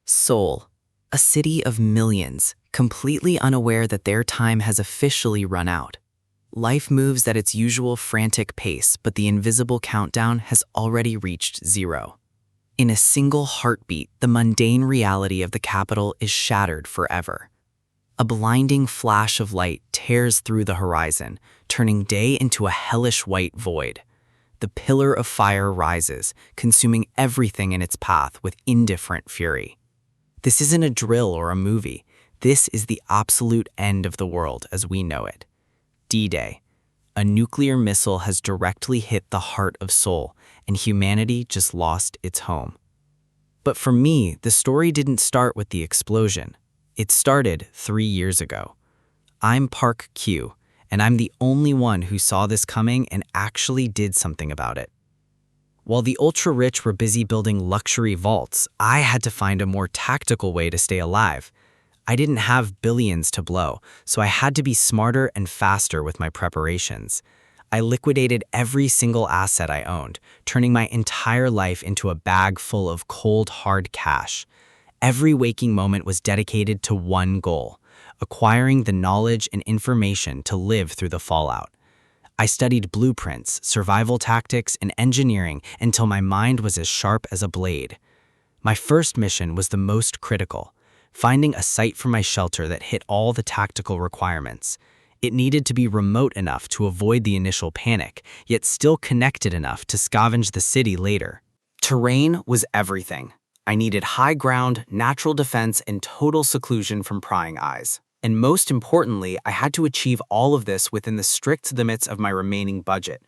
Seoul, a city of millions, completely unaware that their time has officially run out. Life moves at its usual frantic pace, but the invisible countdown has already reached zero. In a single heartbeat, the mundane reality of the capital is shattered forever. A blinding flash of light tears through the horizon, turning day into a hellish white void. The pillar of fire rises, consuming everything in its path with indifferent fury. This isn't a drill or a movie. This is the absolute end of the world as we know it. D-Day. A nuclear missile has directly hit the heart of Seoul, and humanity just lost its home. But for me, the story didn't start with the explosion. It started 3 years ago. I'm Park Q, and I'm the only one who saw this coming and actually did something about it. While the ultra-rich were busy building luxury vaults, I had to find a more tactical way to stay alive. I didn't have billions to blow, so I had to be smarter and faster with my preparations. I liquidated every single asset I owned, turning my entire life into a bag full of cold, hard cash. Every waking moment was dedicated to one goal: acquiring the knowledge and information to live through the fallout. I studied blueprints, survival tactics, and engineering until my mind was as sharp as a blade. My first mission was the most critical: finding a site for my shelter that hit all the tactical requirements. It needed to be remote enough to avoid the initial panic, yet still connected enough to scavenge the city later. Terrain was everything. I needed high ground, natural defense, and total seclusion from prying eyes. And most importantly, I had to achieve all of this within the strict limits of my remaining budget.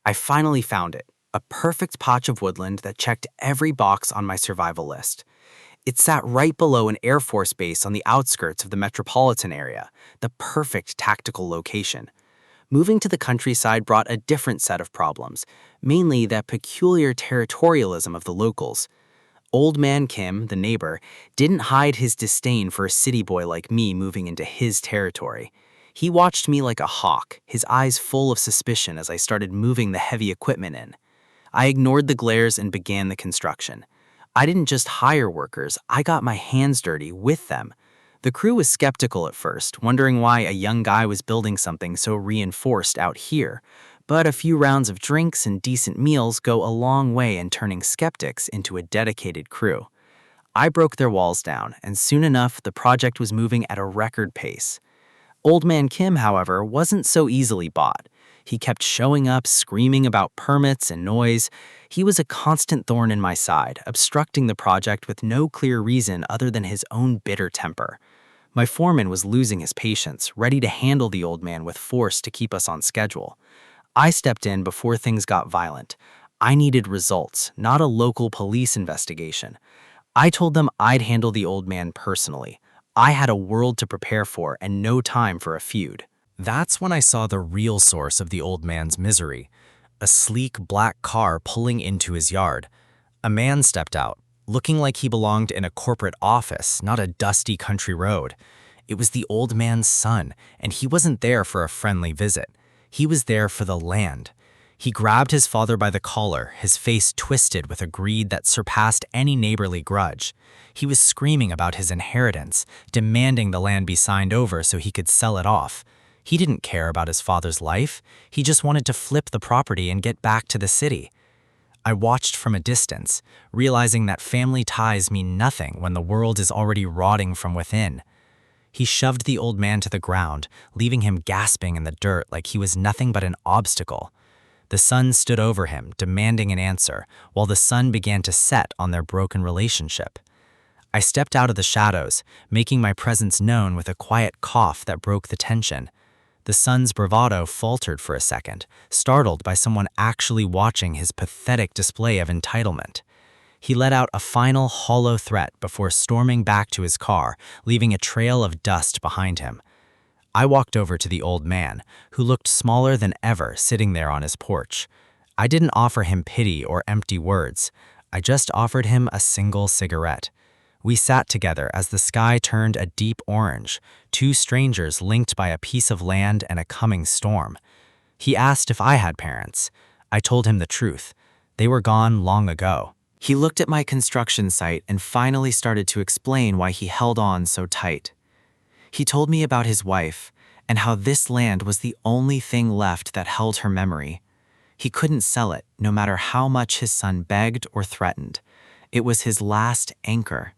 I finally found it, a perfect patch of woodland that checked every box on my survival list. It sat right below an Air Force base on the outskirts of the metropolitan area, the perfect tactical location. Moving to the countryside brought a different set of problems, mainly that peculiar territorialism of the locals. Old Man Kim, the neighbor, didn't hide his disdain for a city boy like me moving into his territory. He watched me like a hawk, his eyes full of suspicion as I started moving the heavy equipment in. I ignored the glares and began the construction. I didn't just hire workers, I got my hands dirty with them. The crew was skeptical at first, wondering why a young guy was building something so reinforced out here. But a few rounds of drinks and decent meals go a long way in turning skeptics into a dedicated crew. I broke their walls down, and soon enough, the project was moving at a record pace. Old Man Kim, however, wasn't so easily bought. He kept showing up, screaming about permits and noise. He was a constant thorn in my side, obstructing the project with no clear reason other than his own bitter temper. My foreman was losing his patience, ready to handle the old man with force to keep us on schedule. I stepped in before things got violent. I needed results, not a local police investigation. I told them I'd handle the old man personally. I had a world to prepare for and no time for a feud. That's when I saw the real source of the old man's misery: a sleek black car pulling into his yard. A man stepped out, looking like he belonged in a corporate office, not a dusty country road. It was the old man's son, and he wasn't there for a friendly visit. He was there for the land. He grabbed his father by the collar, his face twisted with a greed that surpassed any neighborly grudge. He was screaming about his inheritance, demanding the land be signed over so he could sell it off. He didn't care about his father's life. He just wanted to flip the property and get back to the city. I watched from a distance, realizing that family ties mean nothing when the world is already rotting from within. He shoved the old man to the ground, leaving him gasping in the dirt like he was nothing but an obstacle. The son stood over him, demanding an answer, while the sun began to set on their broken relationship. I stepped out of the shadows, making my presence known with a quiet cough that broke the tension. The son's bravado faltered for a second, startled by someone actually watching his pathetic display of entitlement. He let out a final hollow threat before storming back to his car, leaving a trail of dust behind him. I walked over to the old man, who looked smaller than ever sitting there on his porch. I didn't offer him pity or empty words. I just offered him a single cigarette. We sat together as the sky turned a deep orange, two strangers linked by a piece of land and a coming storm. He asked if I had parents. I told him the truth. They were gone long ago. He looked at my construction site and finally started to explain why he held on so tight. He told me about his wife and how this land was the only thing left that held her memory. He couldn't sell it, no matter how much his son begged or threatened. It was his last anchor.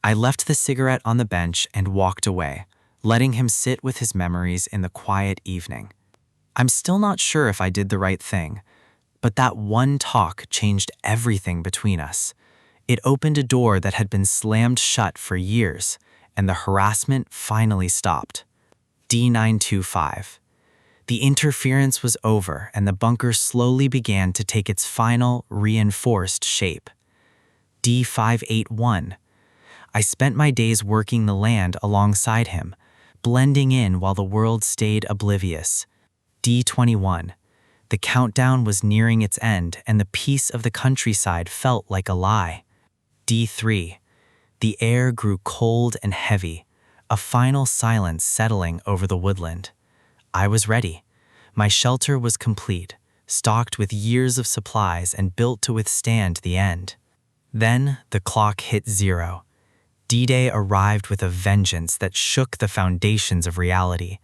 I left the cigarette on the bench and walked away, letting him sit with his memories in the quiet evening. I'm still not sure if I did the right thing, but that one talk changed everything between us. It opened a door that had been slammed shut for years, and the harassment finally stopped. D925. The interference was over, and the bunker slowly began to take its final, reinforced shape. D581. I spent my days working the land alongside him, blending in while the world stayed oblivious. D21. The countdown was nearing its end, and the peace of the countryside felt like a lie. D3. The air grew cold and heavy, a final silence settling over the woodland. I was ready. My shelter was complete, stocked with years of supplies and built to withstand the end. Then the clock hit 0. D-Day arrived with a vengeance that shook the foundations of reality.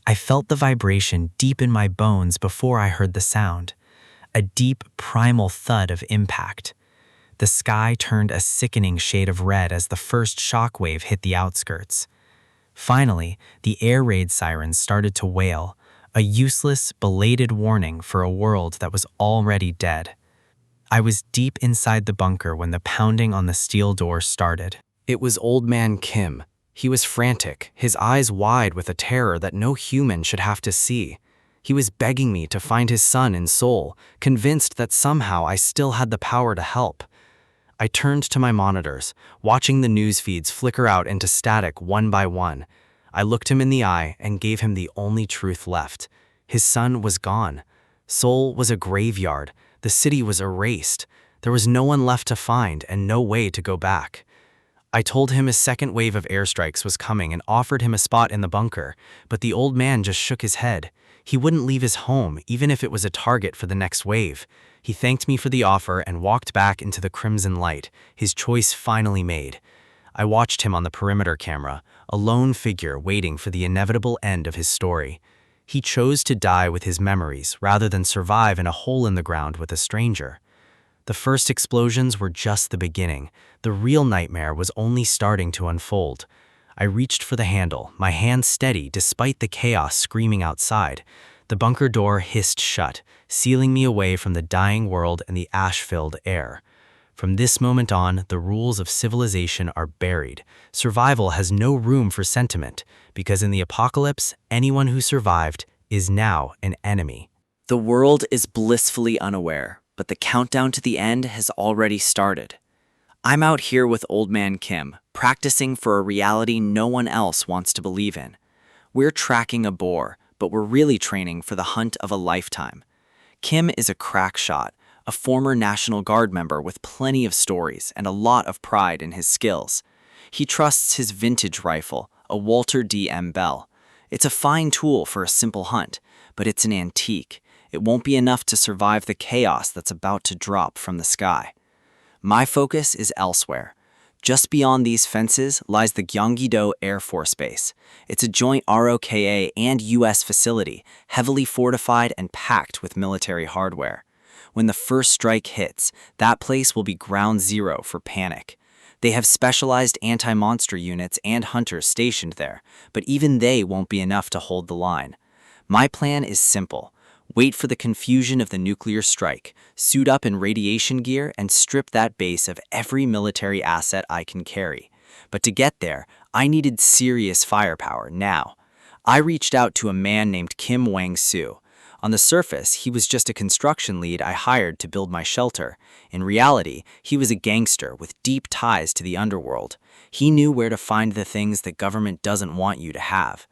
I felt the vibration deep in my bones before I heard the sound, a deep, primal thud of impact. The sky turned a sickening shade of red as the first shockwave hit the outskirts. Finally, the air raid sirens started to wail, a useless, belated warning for a world that was already dead. I was deep inside the bunker when the pounding on the steel door started. It was Old Man Kim. He was frantic, his eyes wide with a terror that no human should have to see. He was begging me to find his son in Seoul, convinced that somehow I still had the power to help. I turned to my monitors, watching the news feeds flicker out into static one by one. I looked him in the eye and gave him the only truth left. His son was gone. Seoul was a graveyard. The city was erased. There was no one left to find and no way to go back. I told him a second wave of airstrikes was coming and offered him a spot in the bunker, but the old man just shook his head. He wouldn't leave his home, even if it was a target for the next wave. He thanked me for the offer and walked back into the crimson light, his choice finally made. I watched him on the perimeter camera, a lone figure waiting for the inevitable end of his story. He chose to die with his memories rather than survive in a hole in the ground with a stranger. The first explosions were just the beginning. The real nightmare was only starting to unfold. I reached for the handle, my hand steady despite the chaos screaming outside. The bunker door hissed shut, sealing me away from the dying world and the ash-filled air. From this moment on, the rules of civilization are buried. Survival has no room for sentiment, because in the apocalypse, anyone who survived is now an enemy. The world is blissfully unaware, but the countdown to the end has already started. I'm out here with Old Man Kim, practicing for a reality no one else wants to believe in. We're tracking a boar, but we're really training for the hunt of a lifetime. Kim is a crack shot, a former National Guard member with plenty of stories and a lot of pride in his skills. He trusts his vintage rifle, a Walter D.M. Bell. It's a fine tool for a simple hunt, but it's an antique. It won't be enough to survive the chaos that's about to drop from the sky. My focus is elsewhere. Just beyond these fences lies the Gyeonggi-do Air Force Base. It's a joint ROKA and U.S. facility, heavily fortified and packed with military hardware. When the first strike hits, that place will be ground zero for panic. They have specialized anti-monster units and hunters stationed there, but even they won't be enough to hold the line. My plan is simple. Wait for the confusion of the nuclear strike, suit up in radiation gear, and strip that base of every military asset I can carry. But to get there, I needed serious firepower now. I reached out to a man named Kim Wang-soo. On the surface, he was just a construction lead I hired to build my shelter. In reality, he was a gangster with deep ties to the underworld. He knew where to find the things the government doesn't want you to have.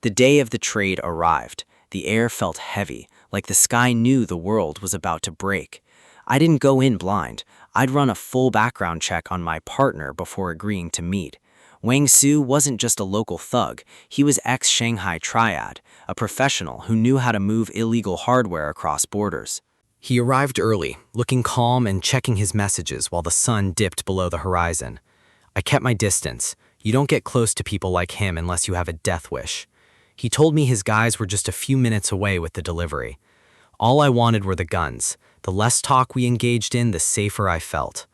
The day of the trade arrived. The air felt heavy, like the sky knew the world was about to break. I didn't go in blind. I'd run a full background check on my partner before agreeing to meet. Wang Su wasn't just a local thug. He was ex-Shanghai Triad, a professional who knew how to move illegal hardware across borders. He arrived early, looking calm and checking his messages while the sun dipped below the horizon. I kept my distance. You don't get close to people like him unless you have a death wish. He told me his guys were just a few minutes away with the delivery. All I wanted were the guns. The less talk we engaged in, the safer I felt.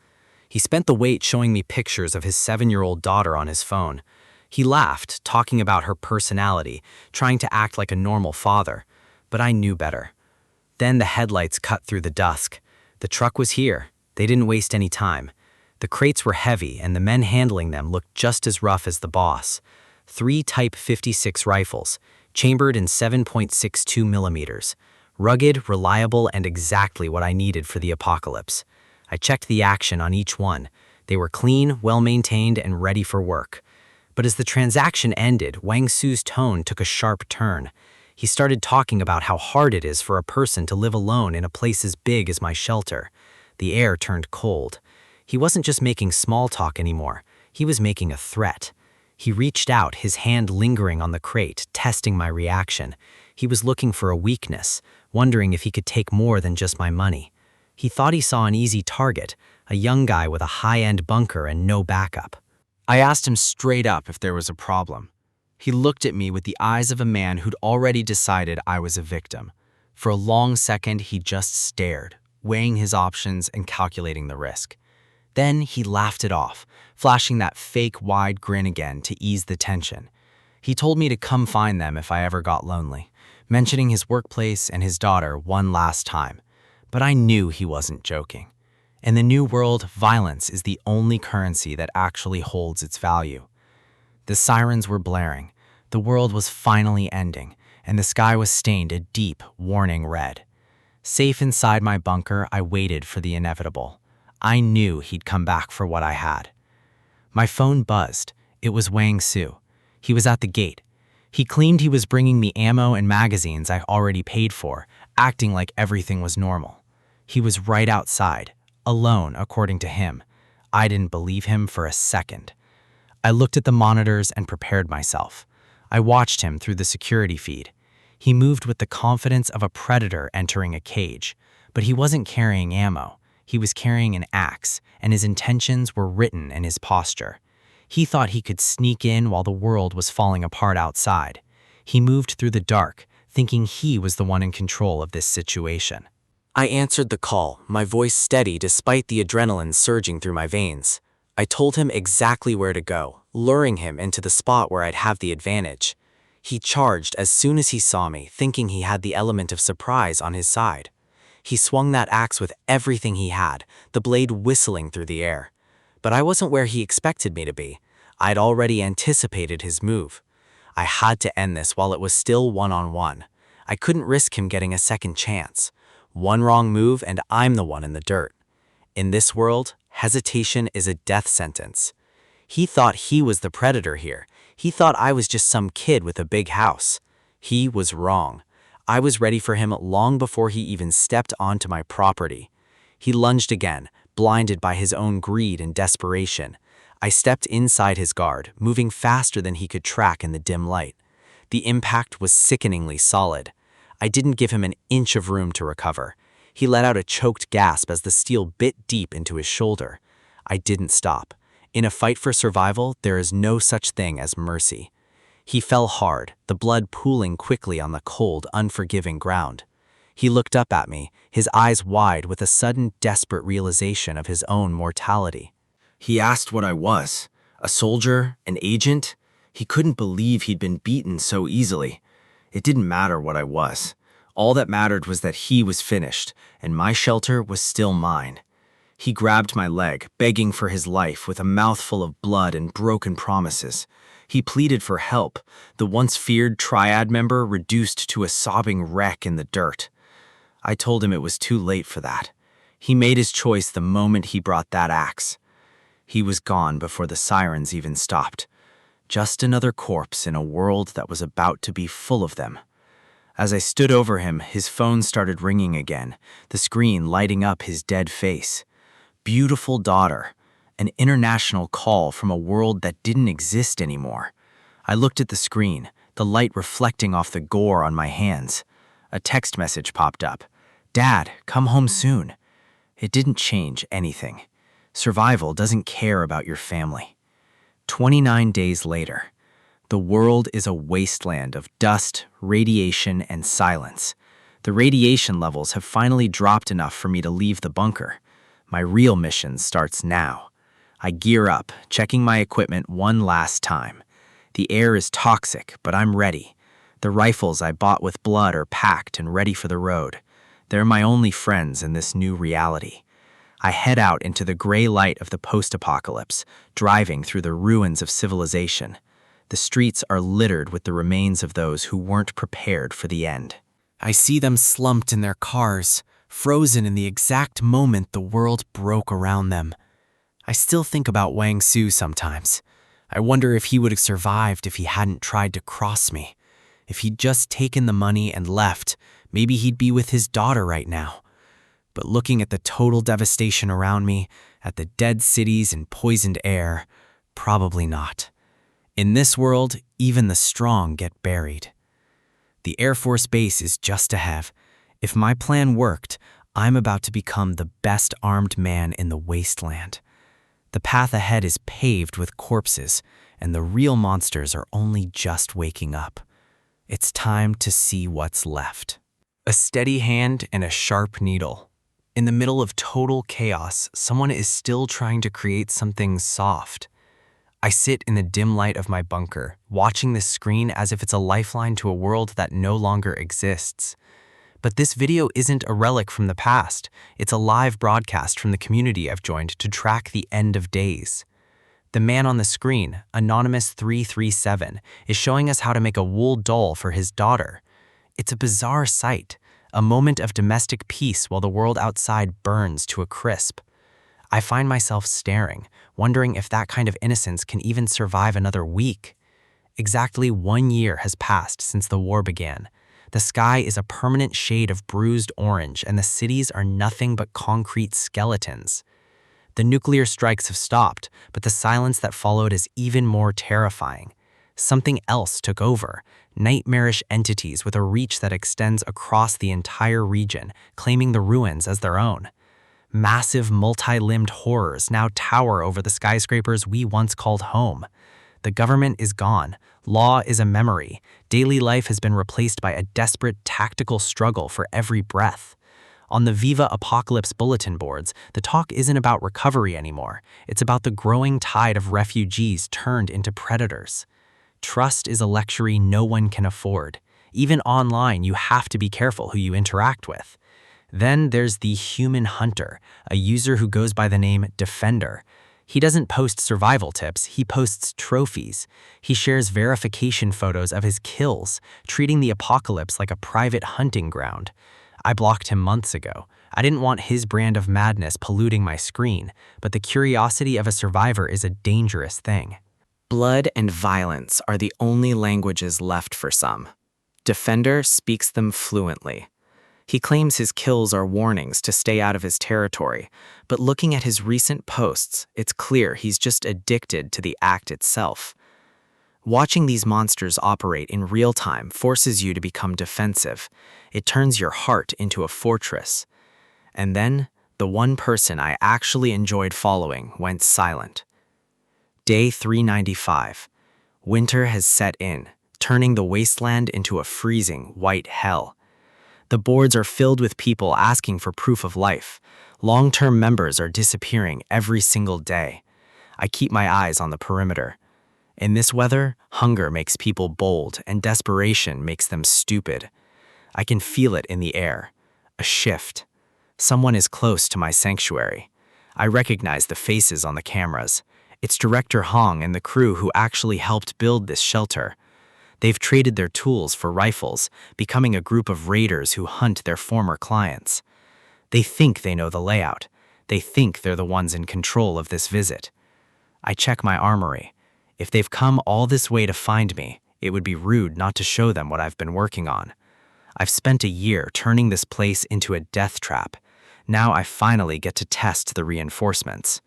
He spent the wait showing me pictures of his 7-year-old daughter on his phone. He laughed, talking about her personality, trying to act like a normal father. But I knew better. Then the headlights cut through the dusk. The truck was here. They didn't waste any time. The crates were heavy, and the men handling them looked just as rough as the boss. 3 Type 56 rifles, chambered in 7.62 millimeters. Rugged, reliable, and exactly what I needed for the apocalypse. I checked the action on each one. They were clean, well-maintained, and ready for work. But as the transaction ended, Wang Su's tone took a sharp turn. He started talking about how hard it is for a person to live alone in a place as big as my shelter. The air turned cold. He wasn't just making small talk anymore. He was making a threat. He reached out, his hand lingering on the crate, testing my reaction. He was looking for a weakness, wondering if he could take more than just my money. He thought he saw an easy target, a young guy with a high-end bunker and no backup. I asked him straight up if there was a problem. He looked at me with the eyes of a man who'd already decided I was a victim. For a long second, he just stared, weighing his options and calculating the risk. Then he laughed it off, flashing that fake wide grin again to ease the tension. He told me to come find them if I ever got lonely, mentioning his workplace and his daughter one last time. But I knew he wasn't joking. In the new world, violence is the only currency that actually holds its value. The sirens were blaring. The world was finally ending, and the sky was stained a deep, warning red. Safe inside my bunker, I waited for the inevitable. I knew he'd come back for what I had. My phone buzzed. It was Wang Su. He was at the gate. He claimed he was bringing me ammo and magazines I already paid for, acting like everything was normal. He was right outside, alone according to him. I didn't believe him for a second. I looked at the monitors and prepared myself. I watched him through the security feed. He moved with the confidence of a predator entering a cage, but he wasn't carrying ammo. He was carrying an axe, and his intentions were written in his posture. He thought he could sneak in while the world was falling apart outside. He moved through the dark, thinking he was the one in control of this situation. I answered the call, my voice steady despite the adrenaline surging through my veins. I told him exactly where to go, luring him into the spot where I'd have the advantage. He charged as soon as he saw me, thinking he had the element of surprise on his side. He swung that axe with everything he had, the blade whistling through the air. But I wasn't where he expected me to be. I'd already anticipated his move. I had to end this while it was still one-on-one. I couldn't risk him getting a second chance. One wrong move and I'm the one in the dirt. In this world, hesitation is a death sentence. He thought he was the predator here. He thought I was just some kid with a big house. He was wrong. I was ready for him long before he even stepped onto my property. He lunged again, blinded by his own greed and desperation. I stepped inside his guard, moving faster than he could track in the dim light. The impact was sickeningly solid. I didn't give him an inch of room to recover. He let out a choked gasp as the steel bit deep into his shoulder. I didn't stop. In a fight for survival, there is no such thing as mercy. He fell hard, the blood pooling quickly on the cold, unforgiving ground. He looked up at me, his eyes wide with a sudden, desperate realization of his own mortality. He asked what I was. A soldier? An agent? He couldn't believe he'd been beaten so easily. It didn't matter what I was. All that mattered was that he was finished, and my shelter was still mine. He grabbed my leg, begging for his life with a mouthful of blood and broken promises. He pleaded for help, the once feared triad member reduced to a sobbing wreck in the dirt. I told him it was too late for that. He made his choice the moment he brought that axe. He was gone before the sirens even stopped. Just another corpse in a world that was about to be full of them. As I stood over him, his phone started ringing again, the screen lighting up his dead face. Beautiful daughter. An international call from a world that didn't exist anymore. I looked at the screen, the light reflecting off the gore on my hands. A text message popped up. "Dad, come home soon." It didn't change anything. Survival doesn't care about your family. 29 days later, the world is a wasteland of dust, radiation, and silence. The radiation levels have finally dropped enough for me to leave the bunker. My real mission starts now. I gear up, checking my equipment one last time. The air is toxic, but I'm ready. The rifles I bought with blood are packed and ready for the road. They're my only friends in this new reality. I head out into the gray light of the post-apocalypse, driving through the ruins of civilization. The streets are littered with the remains of those who weren't prepared for the end. I see them slumped in their cars, frozen in the exact moment the world broke around them. I still think about Wang Su sometimes. I wonder if he would have survived if he hadn't tried to cross me. If he'd just taken the money and left, maybe he'd be with his daughter right now. But looking at the total devastation around me, at the dead cities and poisoned air, probably not. In this world, even the strong get buried. The Air Force Base is just ahead. If my plan worked, I'm about to become the best armed man in the wasteland. The path ahead is paved with corpses, and the real monsters are only just waking up. It's time to see what's left. A steady hand and a sharp needle. In the middle of total chaos, someone is still trying to create something soft. I sit in the dim light of my bunker, watching this screen as if it's a lifeline to a world that no longer exists. But this video isn't a relic from the past. It's a live broadcast from the community I've joined to track the end of days. The man on the screen, Anonymous337, is showing us how to make a wool doll for his daughter. It's a bizarre sight, a moment of domestic peace while the world outside burns to a crisp. I find myself staring, wondering if that kind of innocence can even survive another week. Exactly 1 year has passed since the war began. The sky is a permanent shade of bruised orange, and the cities are nothing but concrete skeletons. The nuclear strikes have stopped, but the silence that followed is even more terrifying. Something else took over, nightmarish entities with a reach that extends across the entire region, claiming the ruins as their own. Massive, multi-limbed horrors now tower over the skyscrapers we once called home. The government is gone. Law is a memory. Daily life has been replaced by a desperate tactical struggle for every breath. On the Viva Apocalypse bulletin boards, the talk isn't about recovery anymore. It's about the growing tide of refugees turned into predators. Trust is a luxury no one can afford. Even online, you have to be careful who you interact with. Then there's the human hunter, a user who goes by the name Defender. He doesn't post survival tips, he posts trophies. He shares verification photos of his kills, treating the apocalypse like a private hunting ground. I blocked him months ago. I didn't want his brand of madness polluting my screen, but the curiosity of a survivor is a dangerous thing. Blood and violence are the only languages left for some. Defender speaks them fluently. He claims his kills are warnings to stay out of his territory, but looking at his recent posts, it's clear he's just addicted to the act itself. Watching these monsters operate in real time forces you to become defensive. It turns your heart into a fortress. And then, the one person I actually enjoyed following went silent. Day 395. Winter has set in, turning the wasteland into a freezing white hell. The boards are filled with people asking for proof of life. Long-term members are disappearing every single day. I keep my eyes on the perimeter. In this weather, hunger makes people bold and desperation makes them stupid. I can feel it in the air. A shift. Someone is close to my sanctuary. I recognize the faces on the cameras. It's Director Hong and the crew who actually helped build this shelter. They've traded their tools for rifles, becoming a group of raiders who hunt their former clients. They think they know the layout. They think they're the ones in control of this visit. I check my armory. If they've come all this way to find me, it would be rude not to show them what I've been working on. I've spent a year turning this place into a death trap. Now I finally get to test the reinforcements.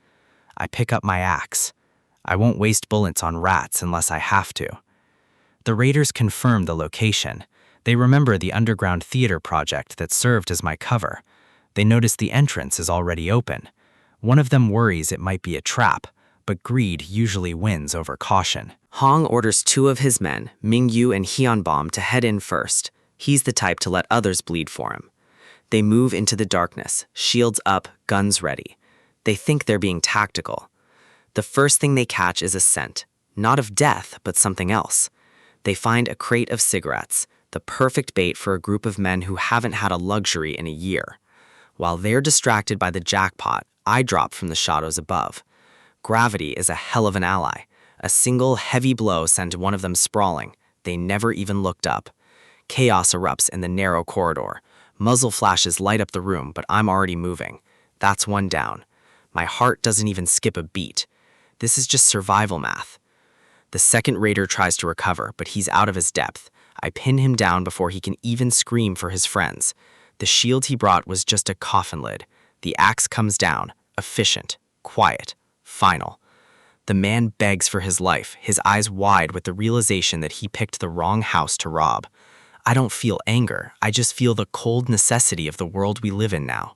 I pick up my axe. I won't waste bullets on rats unless I have to. The raiders confirm the location. They remember the underground theater project that served as my cover. They notice the entrance is already open. One of them worries it might be a trap, but greed usually wins over caution. Hong orders two of his men, Mingyu and Hyunbom, to head in first. He's the type to let others bleed for him. They move into the darkness, shields up, guns ready. They think they're being tactical. The first thing they catch is a scent, not of death, but something else. They find a crate of cigarettes, the perfect bait for a group of men who haven't had a luxury in a year. While they're distracted by the jackpot, I drop from the shadows above. Gravity is a hell of an ally. A single heavy blow sent one of them sprawling. They never even looked up. Chaos erupts in the narrow corridor. Muzzle flashes light up the room, but I'm already moving. That's one down. My heart doesn't even skip a beat. This is just survival math. The second raider tries to recover, but he's out of his depth. I pin him down before he can even scream for his friends. The shield he brought was just a coffin lid. The axe comes down, efficient, quiet, final. The man begs for his life, his eyes wide with the realization that he picked the wrong house to rob. I don't feel anger, I just feel the cold necessity of the world we live in now.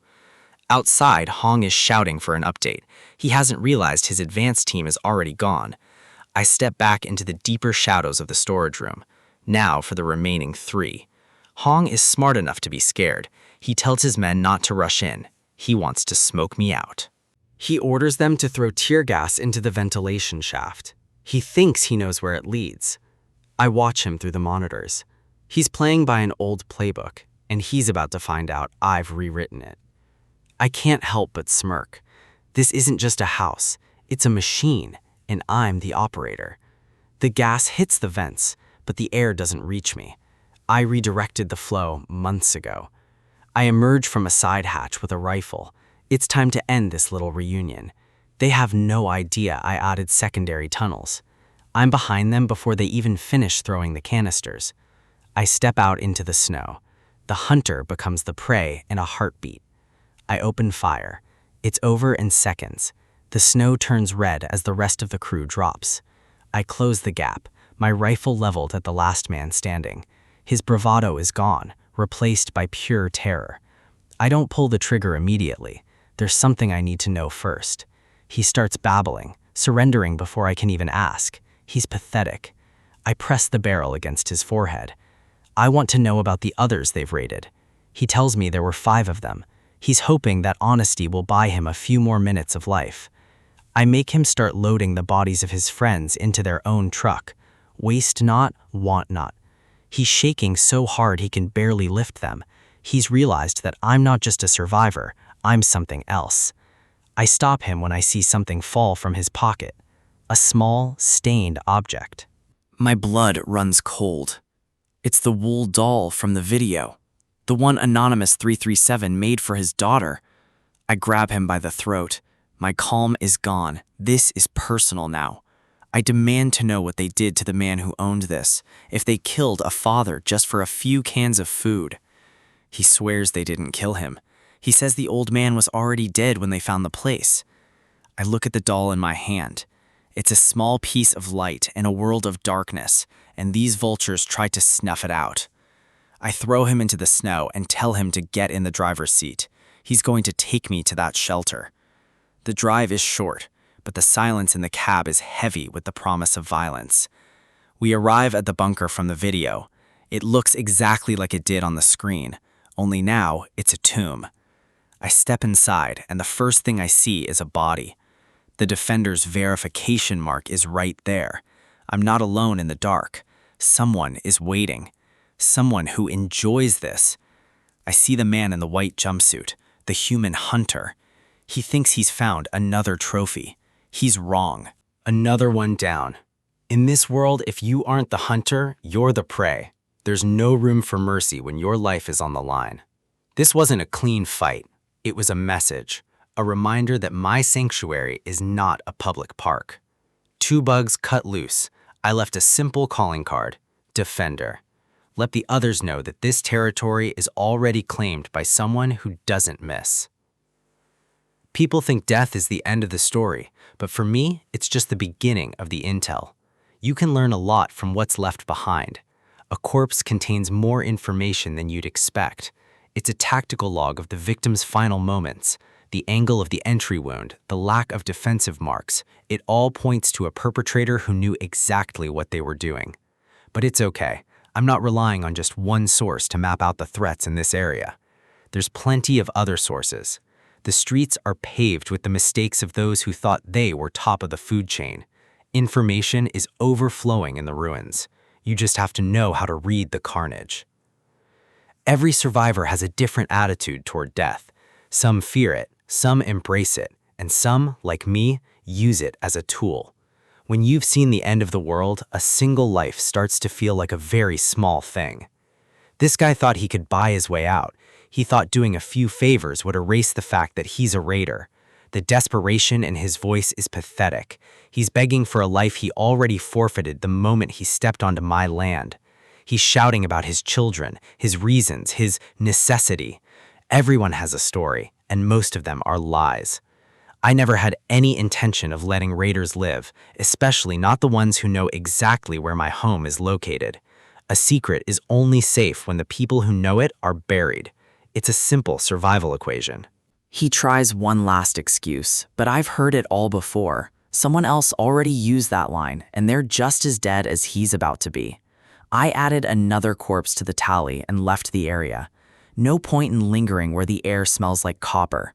Outside, Hong is shouting for an update. He hasn't realized his advance team is already gone. I step back into the deeper shadows of the storage room. Now for the remaining three. Hong is smart enough to be scared. He tells his men not to rush in. He wants to smoke me out. He orders them to throw tear gas into the ventilation shaft. He thinks he knows where it leads. I watch him through the monitors. He's playing by an old playbook, and he's about to find out I've rewritten it. I can't help but smirk. This isn't just a house, it's a machine, and I'm the operator. The gas hits the vents, but the air doesn't reach me. I redirected the flow months ago. I emerge from a side hatch with a rifle. It's time to end this little reunion. They have no idea I added secondary tunnels. I'm behind them before they even finish throwing the canisters. I step out into the snow. The hunter becomes the prey in a heartbeat. I open fire. It's over in seconds. The snow turns red as the rest of the crew drops. I close the gap, my rifle leveled at the last man standing. His bravado is gone, replaced by pure terror. I don't pull the trigger immediately. There's something I need to know first. He starts babbling, surrendering before I can even ask. He's pathetic. I press the barrel against his forehead. I want to know about the others they've raided. He tells me there were 5 of them. He's hoping that honesty will buy him a few more minutes of life. I make him start loading the bodies of his friends into their own truck. Waste not, want not. He's shaking so hard he can barely lift them. He's realized that I'm not just a survivor, I'm something else. I stop him when I see something fall from his pocket. A small, stained object. My blood runs cold. It's the wool doll from the video. The one Anonymous 337 made for his daughter. I grab him by the throat. My calm is gone. This is personal now. I demand to know what they did to the man who owned this, if they killed a father just for a few cans of food. He swears they didn't kill him. He says the old man was already dead when they found the place. I look at the doll in my hand. It's a small piece of light in a world of darkness, and these vultures try to snuff it out. I throw him into the snow and tell him to get in the driver's seat. He's going to take me to that shelter. The drive is short, but the silence in the cab is heavy with the promise of violence. We arrive at the bunker from the video. It looks exactly like it did on the screen, only now it's a tomb. I step inside, and the first thing I see is a body. The defender's verification mark is right there. I'm not alone in the dark. Someone is waiting. Someone who enjoys this. I see the man in the white jumpsuit, the human hunter. He thinks he's found another trophy. He's wrong. Another one down. In this world, if you aren't the hunter, you're the prey. There's no room for mercy when your life is on the line. This wasn't a clean fight. It was a message, a reminder that my sanctuary is not a public park. 2 bugs cut loose. I left a simple calling card, Defender. Let the others know that this territory is already claimed by someone who doesn't miss. People think death is the end of the story, but for me, it's just the beginning of the intel. You can learn a lot from what's left behind. A corpse contains more information than you'd expect. It's a tactical log of the victim's final moments, the angle of the entry wound, the lack of defensive marks. It all points to a perpetrator who knew exactly what they were doing. But it's okay. I'm not relying on just one source to map out the threats in this area. There's plenty of other sources. The streets are paved with the mistakes of those who thought they were top of the food chain. Information is overflowing in the ruins. You just have to know how to read the carnage. Every survivor has a different attitude toward death. Some fear it, some embrace it, and some, like me, use it as a tool. When you've seen the end of the world, a single life starts to feel like a very small thing. This guy thought he could buy his way out. He thought doing a few favors would erase the fact that he's a raider. The desperation in his voice is pathetic. He's begging for a life he already forfeited the moment he stepped onto my land. He's shouting about his children, his reasons, his necessity. Everyone has a story, and most of them are lies. I never had any intention of letting raiders live, especially not the ones who know exactly where my home is located. A secret is only safe when the people who know it are buried. It's a simple survival equation. He tries one last excuse, but I've heard it all before. Someone else already used that line, and they're just as dead as he's about to be. I added another corpse to the tally and left the area. No point in lingering where the air smells like copper.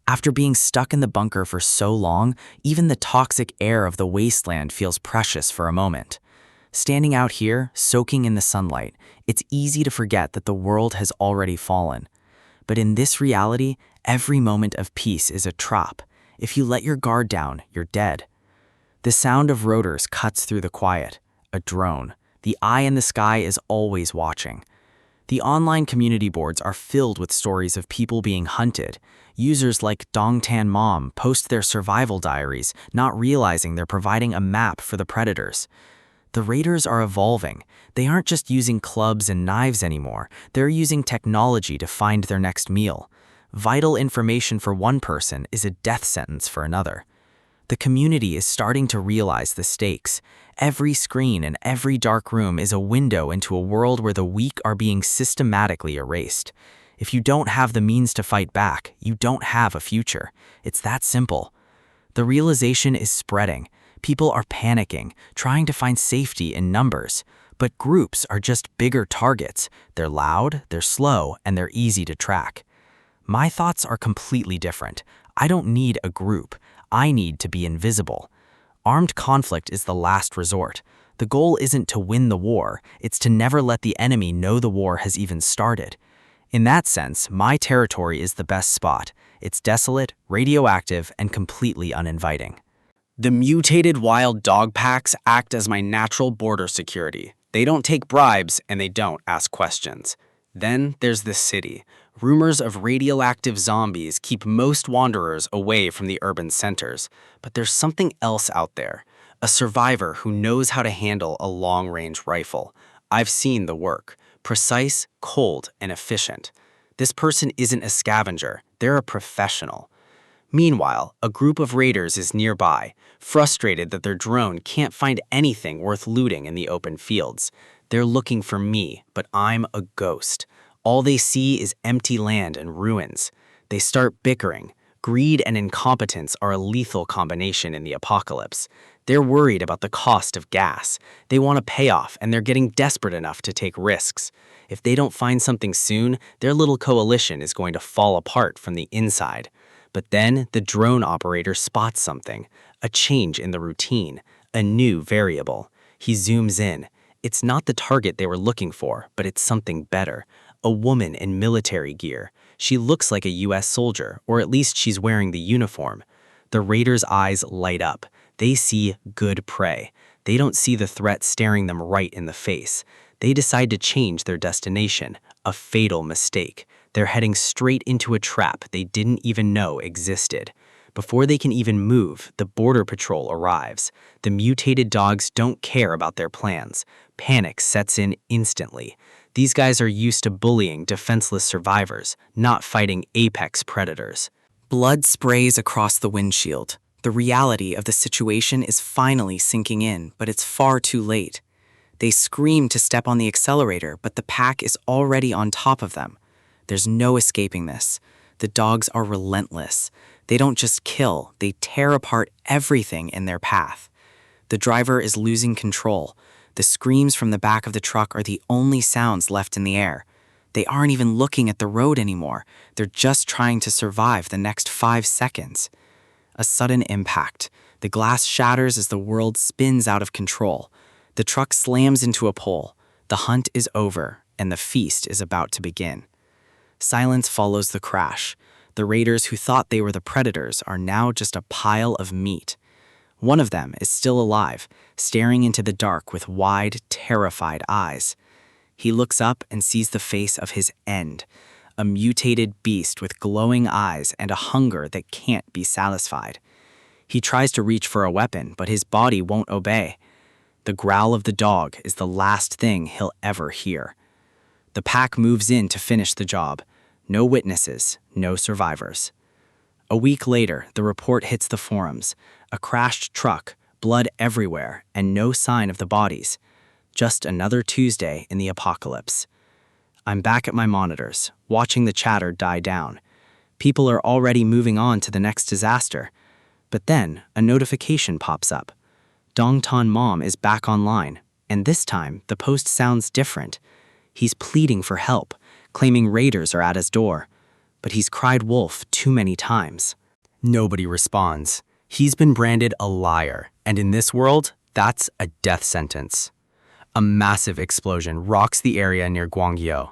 After being stuck in the bunker for so long, even the toxic air of the wasteland feels precious for a moment. Standing out here, soaking in the sunlight, it's easy to forget that the world has already fallen. But in this reality, every moment of peace is a trap. If you let your guard down, you're dead. The sound of rotors cuts through the quiet. A drone. The eye in the sky is always watching. The online community boards are filled with stories of people being hunted. Users like Dongtan Mom post their survival diaries, not realizing they're providing a map for the predators. The raiders are evolving. They aren't just using clubs and knives anymore. They're using technology to find their next meal. Vital information for one person is a death sentence for another. The community is starting to realize the stakes. Every screen and every dark room is a window into a world where the weak are being systematically erased. If you don't have the means to fight back, you don't have a future. It's that simple. The realization is spreading. People are panicking, trying to find safety in numbers. But groups are just bigger targets. They're loud, they're slow, and they're easy to track. My thoughts are completely different. I don't need a group. I need to be invisible. Armed conflict is the last resort. The goal isn't to win the war, it's to never let the enemy know the war has even started. In that sense, my territory is the best spot. It's desolate, radioactive, and completely uninviting. The mutated wild dog packs act as my natural border security. They don't take bribes and they don't ask questions. Then there's the city. Rumors of radioactive zombies keep most wanderers away from the urban centers. But there's something else out there. A survivor who knows how to handle a long-range rifle. I've seen the work. Precise, cold, and efficient. This person isn't a scavenger. They're a professional. Meanwhile, a group of raiders is nearby, frustrated that their drone can't find anything worth looting in the open fields. They're looking for me, but I'm a ghost. All they see is empty land and ruins. They start bickering. Greed and incompetence are a lethal combination in the apocalypse. They're worried about the cost of gas. They want a payoff, and they're getting desperate enough to take risks. If they don't find something soon, their little coalition is going to fall apart from the inside. But then the drone operator spots something, a change in the routine, a new variable. He zooms in. It's not the target they were looking for, but it's something better. A woman in military gear. She looks like a US soldier, or at least she's wearing the uniform. The raiders' eyes light up. They see good prey. They don't see the threat staring them right in the face. They decide to change their destination, a fatal mistake. They're heading straight into a trap they didn't even know existed. Before they can even move, the border patrol arrives. The mutated dogs don't care about their plans. Panic sets in instantly. These guys are used to bullying defenseless survivors, not fighting apex predators. Blood sprays across the windshield. The reality of the situation is finally sinking in, but it's far too late. They scream to step on the accelerator, but the pack is already on top of them. There's no escaping this. The dogs are relentless. They don't just kill, they tear apart everything in their path. The driver is losing control. The screams from the back of the truck are the only sounds left in the air. They aren't even looking at the road anymore. They're just trying to survive the next 5 seconds. A sudden impact. The glass shatters as the world spins out of control. The truck slams into a pole. The hunt is over, and the feast is about to begin. Silence follows the crash. The raiders who thought they were the predators are now just a pile of meat. One of them is still alive, staring into the dark with wide, terrified eyes. He looks up and sees the face of his end, a mutated beast with glowing eyes and a hunger that can't be satisfied. He tries to reach for a weapon, but his body won't obey. The growl of the dog is the last thing he'll ever hear. The pack moves in to finish the job. No witnesses, no survivors. A week later, the report hits the forums. A crashed truck, blood everywhere, and no sign of the bodies. Just another Tuesday in the apocalypse. I'm back at my monitors, watching the chatter die down. People are already moving on to the next disaster. But then, a notification pops up. Dongtan Mom is back online, and this time, the post sounds different. He's pleading for help, claiming raiders are at his door. But he's cried wolf too many times. Nobody responds. He's been branded a liar, and in this world, that's a death sentence. A massive explosion rocks the area near Guangzhou.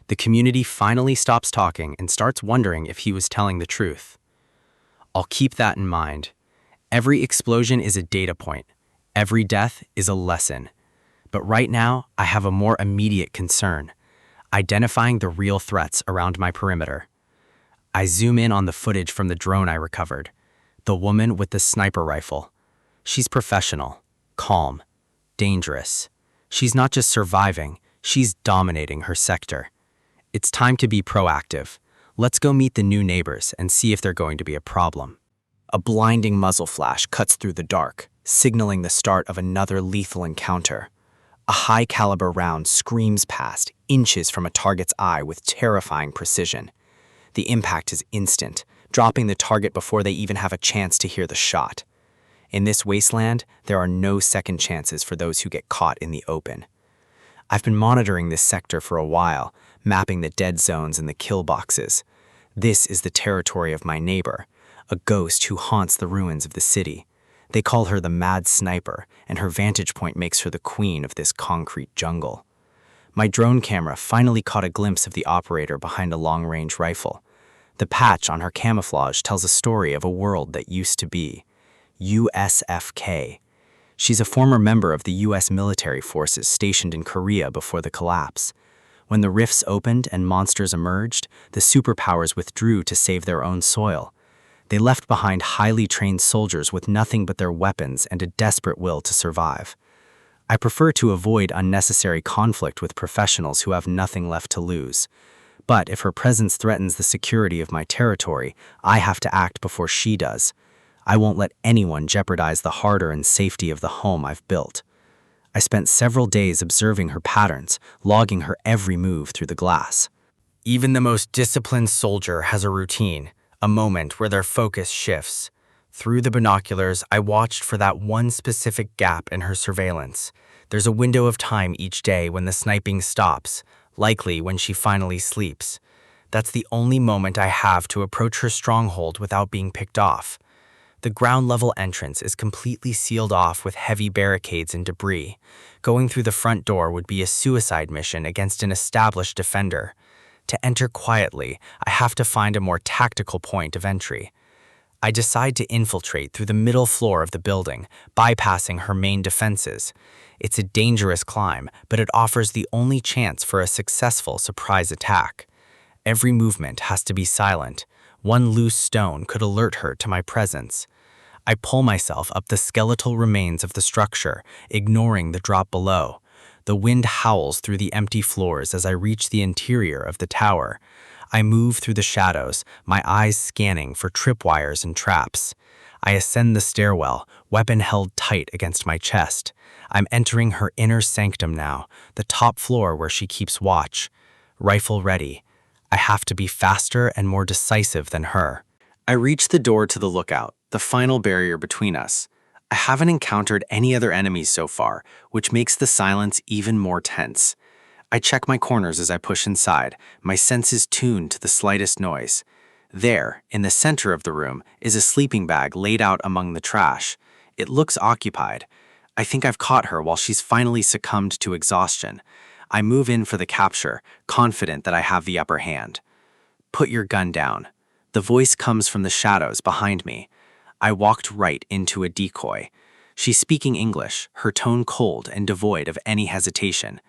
The community finally stops talking and starts wondering if he was telling the truth. I'll keep that in mind. Every explosion is a data point. Every death is a lesson. But right now, I have a more immediate concern: identifying the real threats around my perimeter. I zoom in on the footage from the drone I recovered. The woman with the sniper rifle. She's professional, calm, dangerous. She's not just surviving, she's dominating her sector. It's time to be proactive. Let's go meet the new neighbors and see if they're going to be a problem. A blinding muzzle flash cuts through the dark, signaling the start of another lethal encounter. A high-caliber round screams past, inches from a target's eye with terrifying precision. The impact is instant, dropping the target before they even have a chance to hear the shot. In this wasteland, there are no second chances for those who get caught in the open. I've been monitoring this sector for a while, mapping the dead zones and the kill boxes. This is the territory of my neighbor, a ghost who haunts the ruins of the city. They call her the Mad Sniper, and her vantage point makes her the queen of this concrete jungle. My drone camera finally caught a glimpse of the operator behind a long-range rifle. The patch on her camouflage tells a story of a world that used to be. USFK. She's a former member of the US military forces stationed in Korea before the collapse. When the rifts opened and monsters emerged, the superpowers withdrew to save their own soil. They left behind highly trained soldiers with nothing but their weapons and a desperate will to survive. I prefer to avoid unnecessary conflict with professionals who have nothing left to lose. But if her presence threatens the security of my territory, I have to act before she does. I won't let anyone jeopardize the hard-earned safety of the home I've built. I spent several days observing her patterns, logging her every move through the glass. Even the most disciplined soldier has a routine, a moment where their focus shifts. Through the binoculars, I watched for that one specific gap in her surveillance. There's a window of time each day when the sniping stops, likely when she finally sleeps. That's the only moment I have to approach her stronghold without being picked off. The ground-level entrance is completely sealed off with heavy barricades and debris. Going through the front door would be a suicide mission against an established defender. To enter quietly, I have to find a more tactical point of entry. I decide to infiltrate through the middle floor of the building, bypassing her main defenses. It's a dangerous climb, but it offers the only chance for a successful surprise attack. Every movement has to be silent. One loose stone could alert her to my presence. I pull myself up the skeletal remains of the structure, ignoring the drop below. The wind howls through the empty floors as I reach the interior of the tower. I move through the shadows, my eyes scanning for tripwires and traps. I ascend the stairwell, weapon held tight against my chest. I'm entering her inner sanctum now, the top floor where she keeps watch. Rifle ready. I have to be faster and more decisive than her. I reach the door to the lookout, the final barrier between us. I haven't encountered any other enemies so far, which makes the silence even more tense. I check my corners as I push inside, my senses tuned to the slightest noise. There, in the center of the room, is a sleeping bag laid out among the trash. It looks occupied. I think I've caught her while she's finally succumbed to exhaustion. I move in for the capture, confident that I have the upper hand. Put your gun down. The voice comes from the shadows behind me. I walked right into a decoy. She's speaking English, her tone cold and devoid of any hesitation.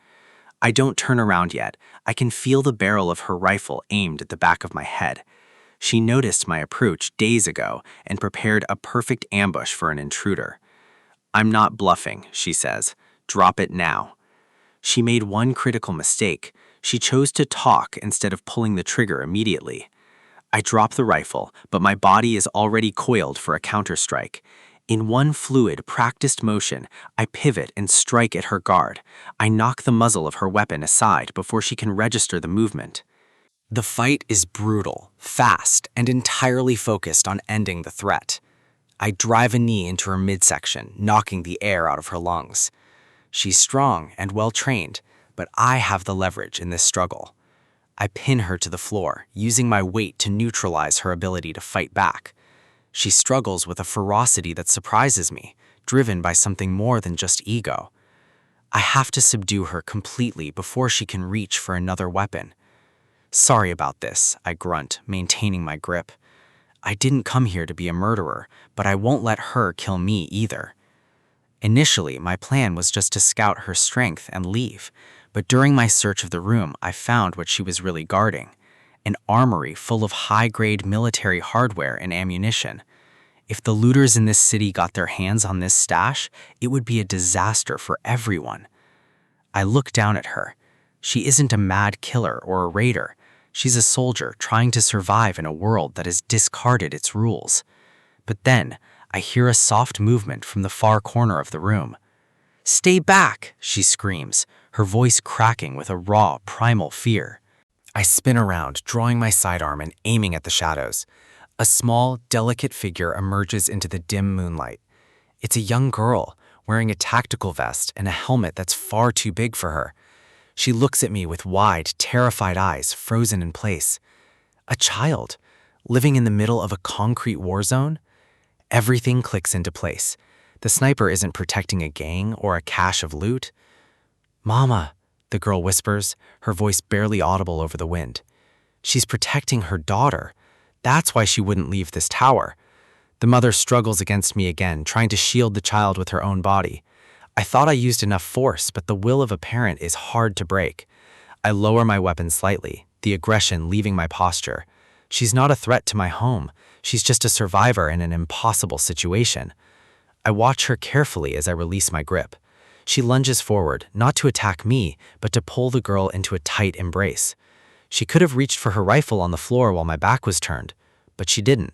I don't turn around yet. I can feel the barrel of her rifle aimed at the back of my head. She noticed my approach days ago and prepared a perfect ambush for an intruder. I'm not bluffing, she says. Drop it now. She made one critical mistake. She chose to talk instead of pulling the trigger immediately. I drop the rifle, but my body is already coiled for a counterstrike. In one fluid, practiced motion, I pivot and strike at her guard. I knock the muzzle of her weapon aside before she can register the movement. The fight is brutal, fast, and entirely focused on ending the threat. I drive a knee into her midsection, knocking the air out of her lungs. She's strong and well-trained, but I have the leverage in this struggle. I pin her to the floor, using my weight to neutralize her ability to fight back. She struggles with a ferocity that surprises me, driven by something more than just ego. I have to subdue her completely before she can reach for another weapon. Sorry about this, I grunt, maintaining my grip. I didn't come here to be a murderer, but I won't let her kill me either. Initially, my plan was just to scout her strength and leave, but during my search of the room, I found what she was really guarding: an armory full of high-grade military hardware and ammunition. If the looters in this city got their hands on this stash, it would be a disaster for everyone. I look down at her. She isn't a mad killer or a raider. She's a soldier trying to survive in a world that has discarded its rules. But then, I hear a soft movement from the far corner of the room. "Stay back!" she screams, her voice cracking with a raw, primal fear. I spin around, drawing my sidearm and aiming at the shadows. A small, delicate figure emerges into the dim moonlight. It's a young girl, wearing a tactical vest and a helmet that's far too big for her. She looks at me with wide, terrified eyes frozen in place. A child, living in the middle of a concrete war zone? Everything clicks into place. The sniper isn't protecting a gang or a cache of loot. "Mama," the girl whispers, her voice barely audible over the wind. She's protecting her daughter. That's why she wouldn't leave this tower. The mother struggles against me again, trying to shield the child with her own body. I thought I used enough force, but the will of a parent is hard to break. I lower my weapon slightly, the aggression leaving my posture. She's not a threat to my home. She's just a survivor in an impossible situation. I watch her carefully as I release my grip. She lunges forward, not to attack me, but to pull the girl into a tight embrace. She could have reached for her rifle on the floor while my back was turned, but she didn't.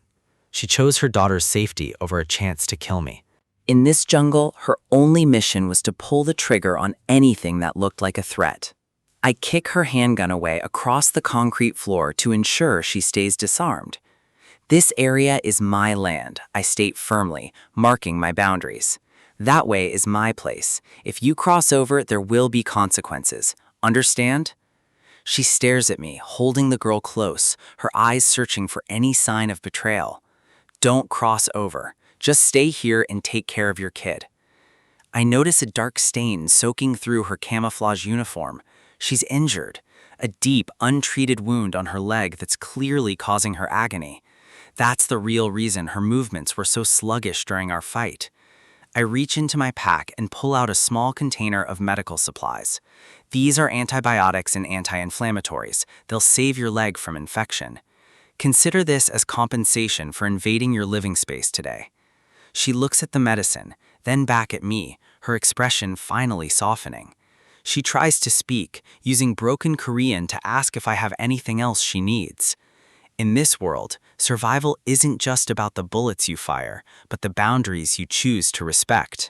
She chose her daughter's safety over a chance to kill me. In this jungle, her only mission was to pull the trigger on anything that looked like a threat. I kick her handgun away across the concrete floor to ensure she stays disarmed. "This area is my land," I state firmly, marking my boundaries. "That way is my place. If you cross over, there will be consequences. Understand?" She stares at me, holding the girl close, her eyes searching for any sign of betrayal. "Don't cross over. Just stay here and take care of your kid." I notice a dark stain soaking through her camouflage uniform. She's injured, a deep, untreated wound on her leg that's clearly causing her agony. That's the real reason her movements were so sluggish during our fight. I reach into my pack and pull out a small container of medical supplies. These are antibiotics and anti-inflammatories. They'll save your leg from infection. Consider this as compensation for invading your living space today. She looks at the medicine, then back at me, her expression finally softening. She tries to speak, using broken Korean to ask if I have anything else she needs. In this world, survival isn't just about the bullets you fire, but the boundaries you choose to respect.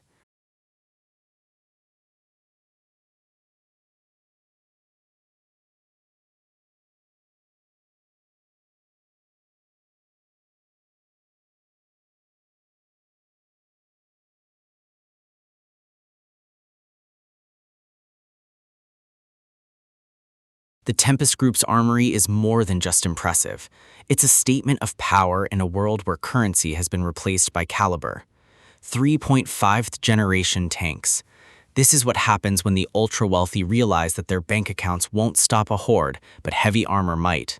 The Tempest Group's armory is more than just impressive. It's a statement of power in a world where currency has been replaced by caliber. 3.5th generation tanks. This is what happens when the ultra-wealthy realize that their bank accounts won't stop a horde, but heavy armor might.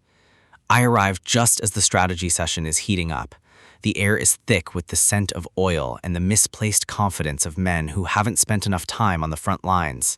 I arrive just as the strategy session is heating up. The air is thick with the scent of oil and the misplaced confidence of men who haven't spent enough time on the front lines.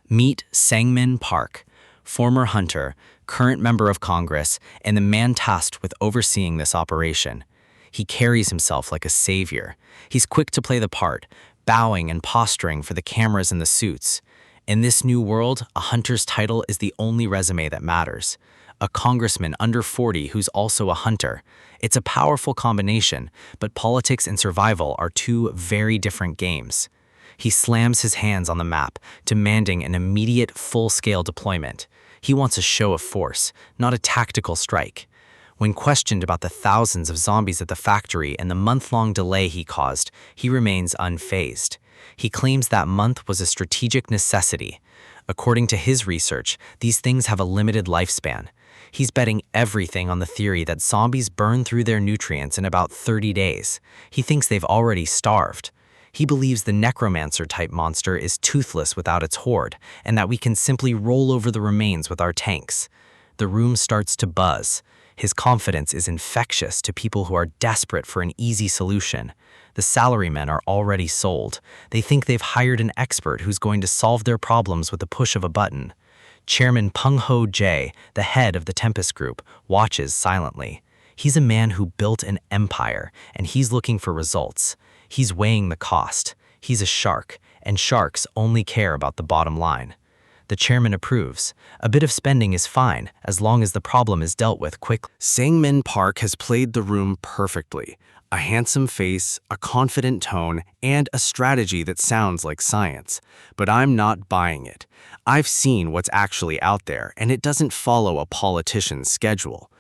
Meet Sangmin Park, former hunter, current member of Congress, and the man tasked with overseeing this operation. He carries himself like a savior. He's quick to play the part, bowing and posturing for the cameras and the suits. In this new world, a hunter's title is the only resume that matters. A congressman under 40 who's also a hunter. It's a powerful combination, but politics and survival are two very different games. He slams his hands on the map, demanding an immediate, full-scale deployment. He wants a show of force, not a tactical strike. When questioned about the thousands of zombies at the factory and the month-long delay he caused, he remains unfazed. He claims that month was a strategic necessity. According to his research, these things have a limited lifespan. He's betting everything on the theory that zombies burn through their nutrients in about 30 days. He thinks they've already starved. He believes the Necromancer-type monster is toothless without its horde, and that we can simply roll over the remains with our tanks. The room starts to buzz. His confidence is infectious to people who are desperate for an easy solution. The salarymen are already sold. They think they've hired an expert who's going to solve their problems with the push of a button. Chairman Peng-ho Jae, the head of the Tempest Group, watches silently. He's a man who built an empire, and he's looking for results. He's weighing the cost. He's a shark, and sharks only care about the bottom line. The chairman approves. A bit of spending is fine, as long as the problem is dealt with quickly. Sangmin Park has played the room perfectly. A handsome face, a confident tone, and a strategy that sounds like science. But I'm not buying it. I've seen what's actually out there, and it doesn't follow a politician's schedule.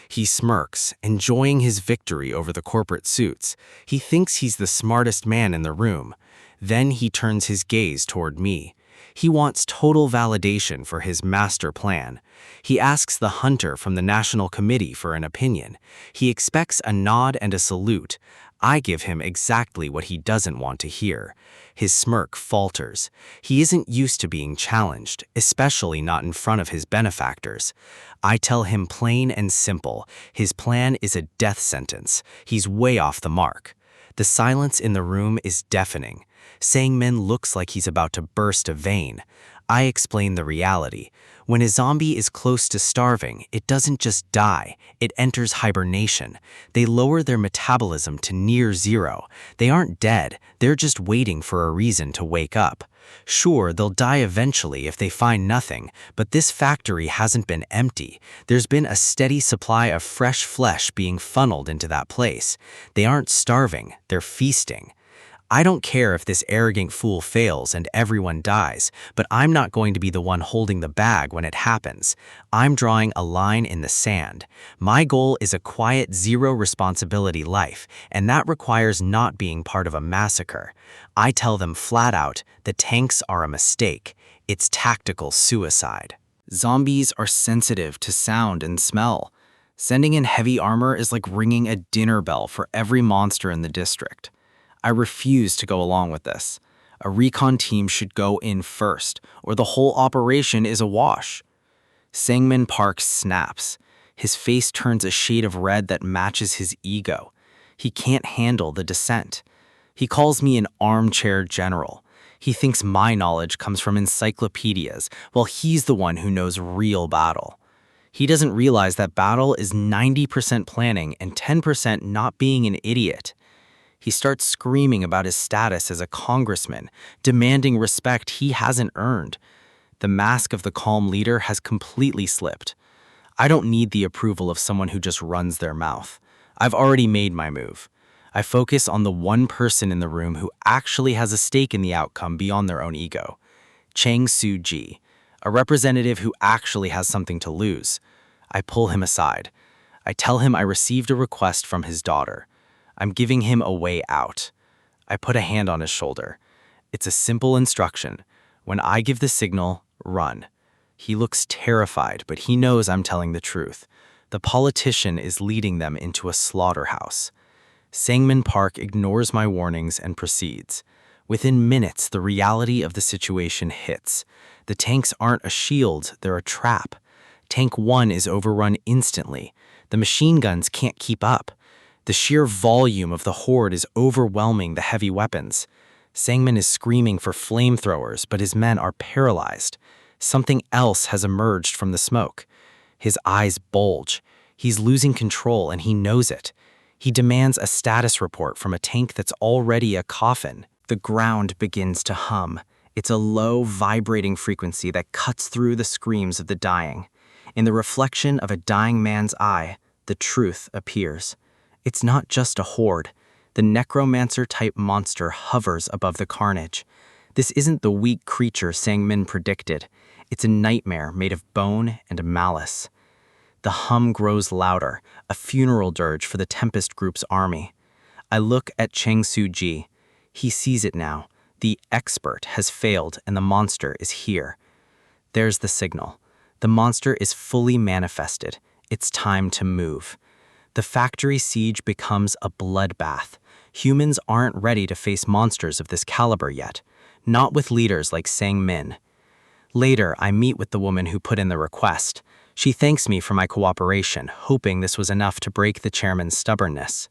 He smirks, enjoying his victory over the corporate suits. He thinks he's the smartest man in the room. Then he turns his gaze toward me. He wants total validation for his master plan. He asks the hunter from the National Committee for an opinion. He expects a nod and a salute. I give him exactly what he doesn't want to hear. His smirk falters. He isn't used to being challenged, especially not in front of his benefactors. I tell him plain and simple, his plan is a death sentence. He's way off the mark. The silence in the room is deafening. Sangmin looks like he's about to burst a vein. I explain the reality. When a zombie is close to starving, it doesn't just die, it enters hibernation. They lower their metabolism to near zero. They aren't dead, they're just waiting for a reason to wake up. Sure, they'll die eventually if they find nothing, but this factory hasn't been empty. There's been a steady supply of fresh flesh being funneled into that place. They aren't starving, they're feasting. I don't care if this arrogant fool fails and everyone dies, but I'm not going to be the one holding the bag when it happens. I'm drawing a line in the sand. My goal is a quiet, zero-responsibility life, and that requires not being part of a massacre. I tell them flat out, the tanks are a mistake. It's tactical suicide. Zombies are sensitive to sound and smell. Sending in heavy armor is like ringing a dinner bell for every monster in the district. I refuse to go along with this. A recon team should go in first, or the whole operation is a wash. Sangmin Park snaps. His face turns a shade of red that matches his ego. He can't handle the descent. He calls me an armchair general. He thinks my knowledge comes from encyclopedias, while he's the one who knows real battle. He doesn't realize that battle is 90% planning and 10% not being an idiot. He starts screaming about his status as a congressman, demanding respect he hasn't earned. The mask of the calm leader has completely slipped. I don't need the approval of someone who just runs their mouth. I've already made my move. I focus on the one person in the room who actually has a stake in the outcome beyond their own ego. Chang Soo-ji, a representative who actually has something to lose. I pull him aside. I tell him I received a request from his daughter. I'm giving him a way out. I put a hand on his shoulder. It's a simple instruction. When I give the signal, run. He looks terrified, but he knows I'm telling the truth. The politician is leading them into a slaughterhouse. Sangmin Park ignores my warnings and proceeds. Within minutes, the reality of the situation hits. The tanks aren't a shield, they're a trap. Tank 1 is overrun instantly. The machine guns can't keep up. The sheer volume of the horde is overwhelming the heavy weapons. Sangmin is screaming for flamethrowers, but his men are paralyzed. Something else has emerged from the smoke. His eyes bulge. He's losing control, and he knows it. He demands a status report from a tank that's already a coffin. The ground begins to hum. It's a low, vibrating frequency that cuts through the screams of the dying. In the reflection of a dying man's eye, the truth appears. It's not just a horde. The Necromancer-type monster hovers above the carnage. This isn't the weak creature Sangmin predicted. It's a nightmare made of bone and malice. The hum grows louder, a funeral dirge for the Tempest Group's army. I look at Chang Soo-ji. He sees it now. The expert has failed and the monster is here. There's the signal. The monster is fully manifested. It's time to move. The factory siege becomes a bloodbath. Humans aren't ready to face monsters of this caliber yet, not with leaders like Sangmin. Later, I meet with the woman who put in the request. She thanks me for my cooperation, hoping this was enough to break the chairman's stubbornness.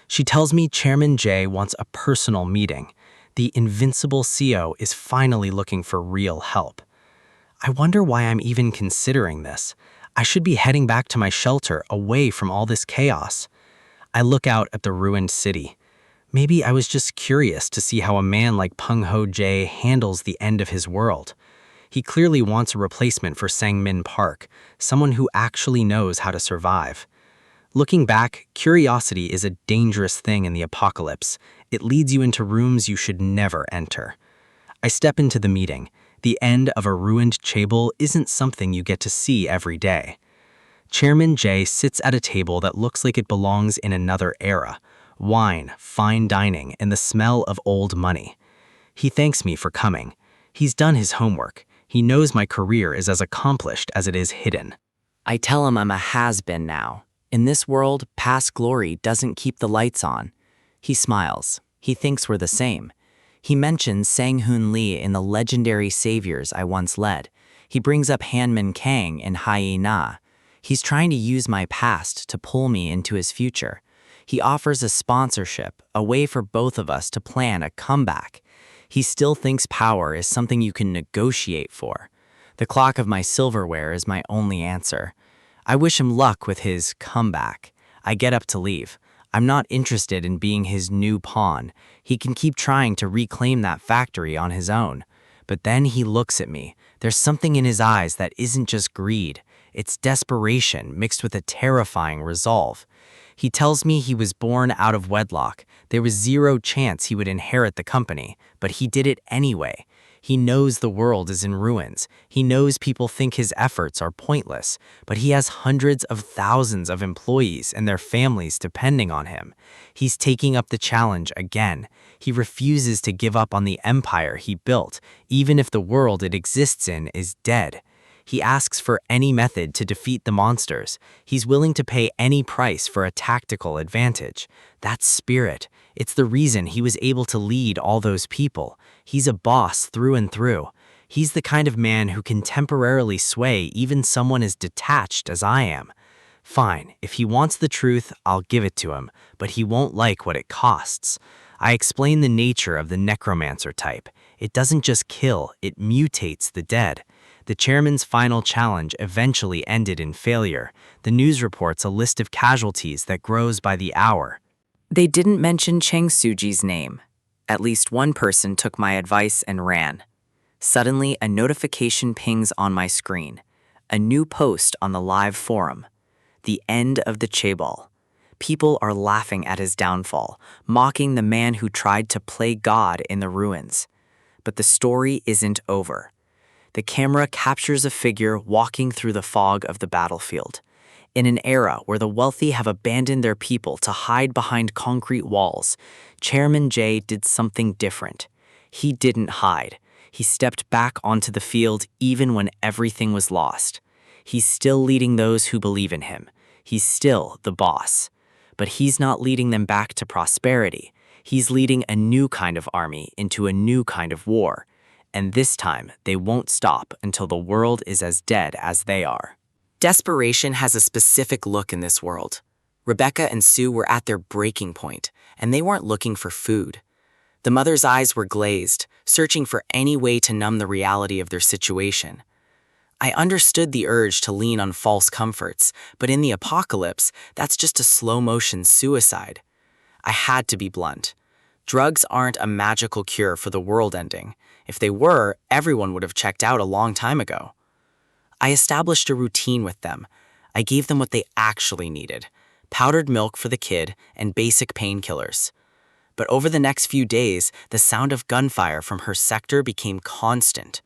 She tells me Chairman J wants a personal meeting. The invincible CO is finally looking for real help. I wonder why I'm even considering this. I should be heading back to my shelter, away from all this chaos. I look out at the ruined city. Maybe I was just curious to see how a man like Peng Ho Jae handles the end of his world. He clearly wants a replacement for Sangmin Park, someone who actually knows how to survive. Looking back, curiosity is a dangerous thing in the apocalypse. It leads you into rooms you should never enter. I step into the meeting. The end of a ruined chaebol isn't something you get to see every day. Chairman J sits at a table that looks like it belongs in another era. Wine, fine dining, and the smell of old money. He thanks me for coming. He's done his homework. He knows my career is as accomplished as it is hidden. I tell him I'm a has-been now. In this world, past glory doesn't keep the lights on. He smiles. He thinks we're the same. He mentions Sang-hoon Lee in the legendary saviors I once led. He brings up Hanmin Kang in Hai Na. He's trying to use my past to pull me into his future. He offers a sponsorship, a way for both of us to plan a comeback. He still thinks power is something you can negotiate for. The clock of my silverware is my only answer. I wish him luck with his comeback. I get up to leave. I'm not interested in being his new pawn. He can keep trying to reclaim that factory on his own. But then he looks at me. There's something in his eyes that isn't just greed. It's desperation mixed with a terrifying resolve. He tells me he was born out of wedlock. There was zero chance he would inherit the company, but he did it anyway. He knows the world is in ruins. He knows people think his efforts are pointless, but he has hundreds of thousands of employees and their families depending on him. He's taking up the challenge again. He refuses to give up on the empire he built, even if the world it exists in is dead. He asks for any method to defeat the monsters. He's willing to pay any price for a tactical advantage. That's spirit. It's the reason he was able to lead all those people. He's a boss through and through. He's the kind of man who can temporarily sway even someone as detached as I am. Fine, if he wants the truth, I'll give it to him, but he won't like what it costs. I explain the nature of the necromancer type. It doesn't just kill, it mutates the dead. The chairman's final challenge eventually ended in failure. The news reports a list of casualties that grows by the hour. They didn't mention Chang Soo-ji's name. At least one person took my advice and ran. Suddenly, a notification pings on my screen. A new post on the live forum. The end of the chaebol. People are laughing at his downfall, mocking the man who tried to play God in the ruins. But the story isn't over. The camera captures a figure walking through the fog of the battlefield. In an era where the wealthy have abandoned their people to hide behind concrete walls, Chairman J did something different. He didn't hide. He stepped back onto the field even when everything was lost. He's still leading those who believe in him. He's still the boss. But he's not leading them back to prosperity. He's leading a new kind of army into a new kind of war. And this time, they won't stop until the world is as dead as they are. Desperation has a specific look in this world. Rebecca and Sue were at their breaking point, and they weren't looking for food. The mother's eyes were glazed, searching for any way to numb the reality of their situation. I understood the urge to lean on false comforts, but in the apocalypse, that's just a slow-motion suicide. I had to be blunt. Drugs aren't a magical cure for the world ending. If they were, everyone would have checked out a long time ago. I established a routine with them. I gave them what they actually needed: powdered milk for the kid and basic painkillers. But over the next few days, the sound of gunfire from her sector became constant.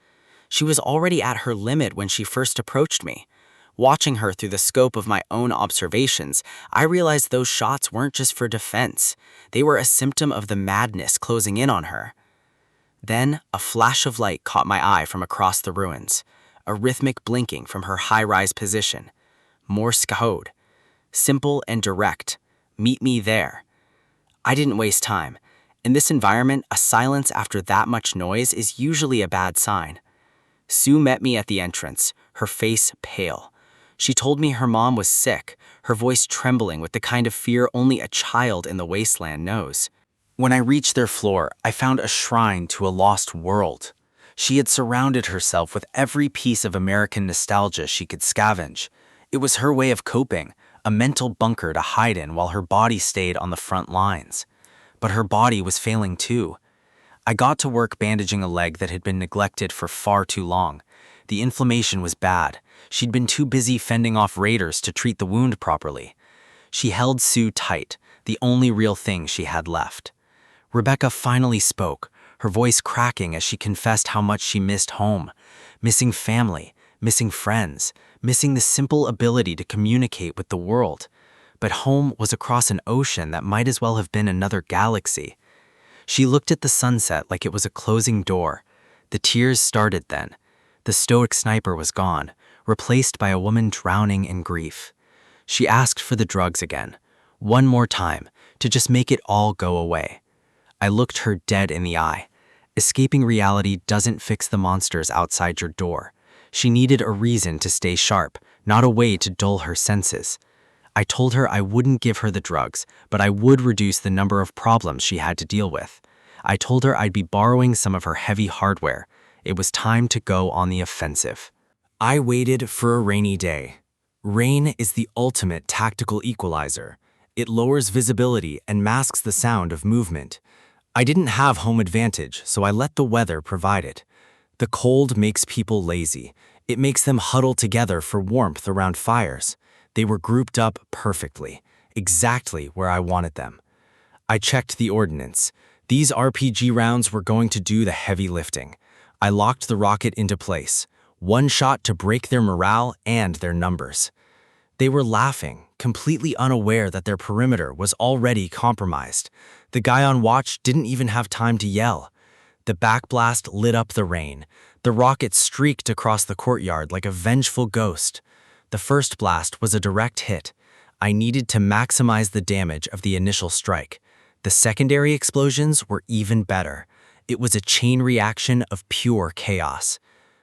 She was already at her limit when she first approached me. Watching her through the scope of my own observations, I realized those shots weren't just for defense. They were a symptom of the madness closing in on her. Then, a flash of light caught my eye from across the ruins. A rhythmic blinking from her high-rise position. Morse code. Simple and direct. Meet me there. I didn't waste time. In this environment, a silence after that much noise is usually a bad sign. Sue met me at the entrance, her face pale. She told me her mom was sick, her voice trembling with the kind of fear only a child in the wasteland knows. When I reached their floor, I found a shrine to a lost world. She had surrounded herself with every piece of American nostalgia she could scavenge. It was her way of coping, a mental bunker to hide in while her body stayed on the front lines. But her body was failing too. I got to work bandaging a leg that had been neglected for far too long. The inflammation was bad. She'd been too busy fending off raiders to treat the wound properly. She held Sue tight, the only real thing she had left. Rebecca finally spoke, her voice cracking as she confessed how much she missed home, missing family, missing friends, missing the simple ability to communicate with the world. But home was across an ocean that might as well have been another galaxy. She looked at the sunset like it was a closing door. The tears started then. The stoic sniper was gone, replaced by a woman drowning in grief. She asked for the drugs again, one more time, to just make it all go away. I looked her dead in the eye. Escaping reality doesn't fix the monsters outside your door. She needed a reason to stay sharp, not a way to dull her senses. I told her I wouldn't give her the drugs, but I would reduce the number of problems she had to deal with. I told her I'd be borrowing some of her heavy hardware. It was time to go on the offensive. I waited for a rainy day. Rain is the ultimate tactical equalizer. It lowers visibility and masks the sound of movement. I didn't have home advantage, so I let the weather provide it. The cold makes people lazy. It makes them huddle together for warmth around fires. They were grouped up perfectly, exactly where I wanted them. I checked the ordnance. These RPG rounds were going to do the heavy lifting. I locked the rocket into place. One shot to break their morale and their numbers. They were laughing, completely unaware that their perimeter was already compromised. The guy on watch didn't even have time to yell. The backblast lit up the rain. The rocket streaked across the courtyard like a vengeful ghost. The first blast was a direct hit. I needed to maximize the damage of the initial strike. The secondary explosions were even better. It was a chain reaction of pure chaos.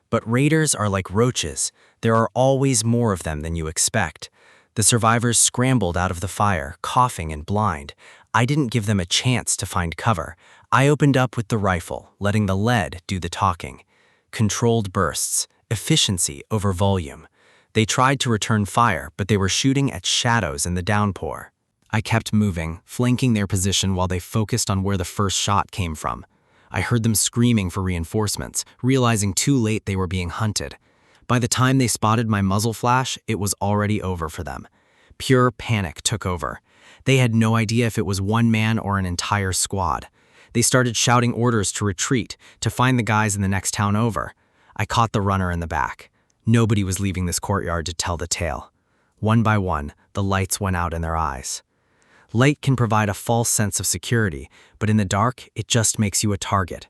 But raiders are like roaches. There are always more of them than you expect. The survivors scrambled out of the fire, coughing and blind. I didn't give them a chance to find cover. I opened up with the rifle, letting the lead do the talking. Controlled bursts, efficiency over volume. They tried to return fire, but they were shooting at shadows in the downpour. I kept moving, flanking their position while they focused on where the first shot came from. I heard them screaming for reinforcements, realizing too late they were being hunted. By the time they spotted my muzzle flash, it was already over for them. Pure panic took over. They had no idea if it was one man or an entire squad. They started shouting orders to retreat, to find the guys in the next town over. I caught the runner in the back. Nobody was leaving this courtyard to tell the tale. One by one, the lights went out in their eyes. Light can provide a false sense of security, but in the dark, it just makes you a target.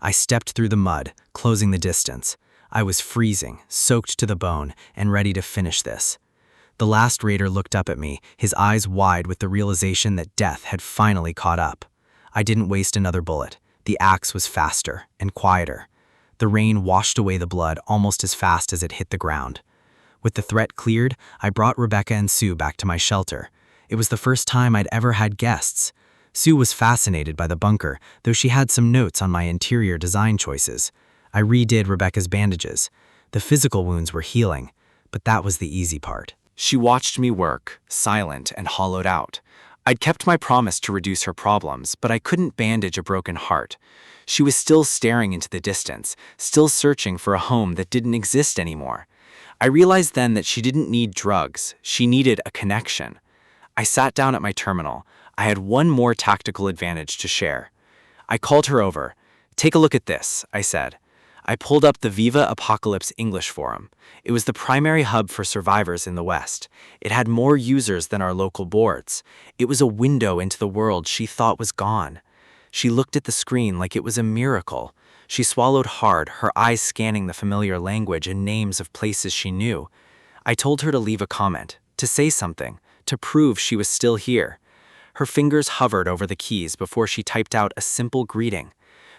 I stepped through the mud, closing the distance. I was freezing, soaked to the bone, and ready to finish this. The last raider looked up at me, his eyes wide with the realization that death had finally caught up. I didn't waste another bullet. The axe was faster and quieter. The rain washed away the blood almost as fast as it hit the ground. With the threat cleared, I brought Rebecca and Sue back to my shelter. It was the first time I'd ever had guests. Sue was fascinated by the bunker, though she had some notes on my interior design choices. I redid Rebecca's bandages. The physical wounds were healing, but that was the easy part. She watched me work, silent and hollowed out. I'd kept my promise to reduce her problems, but I couldn't bandage a broken heart. She was still staring into the distance, still searching for a home that didn't exist anymore. I realized then that she didn't need drugs, she needed a connection. I sat down at my terminal. I had one more tactical advantage to share. I called her over. "Take a look at this," I said. I pulled up the Viva Apocalypse English forum. It was the primary hub for survivors in the West. It had more users than our local boards. It was a window into the world she thought was gone. She looked at the screen like it was a miracle. She swallowed hard, her eyes scanning the familiar language and names of places she knew. I told her to leave a comment, to say something, to prove she was still here. Her fingers hovered over the keys before she typed out a simple greeting.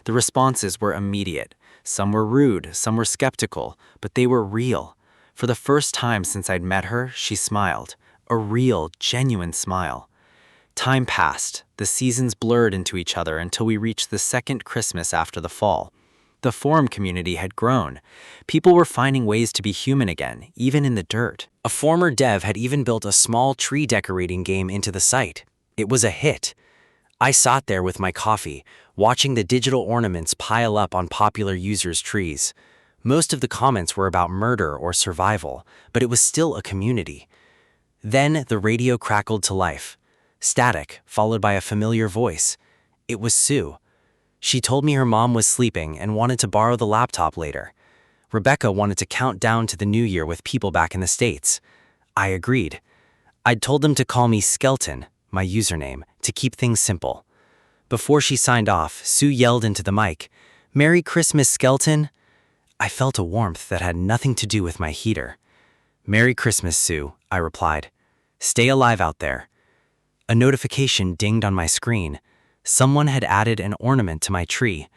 The responses were immediate. Some were rude, some were skeptical, but they were real. For the first time since I'd met her, she smiled. A real, genuine smile. Time passed. The seasons blurred into each other until we reached the second Christmas after the fall. The forum community had grown. People were finding ways to be human again, even in the dirt. A former dev had even built a small tree decorating game into the site. It was a hit. I sat there with my coffee, watching the digital ornaments pile up on popular users' trees. Most of the comments were about murder or survival, but it was still a community. Then the radio crackled to life. Static, followed by a familiar voice. It was Sue. She told me her mom was sleeping and wanted to borrow the laptop later. Rebecca wanted to count down to the new year with people back in the States. I agreed. I'd told them to call me Skeleton, my username, to keep things simple. Before she signed off, Sue yelled into the mic, "Merry Christmas, Skeleton." I felt a warmth that had nothing to do with my heater. "Merry Christmas, Sue," I replied. "Stay alive out there." A notification dinged on my screen. Someone had added an ornament to my tree.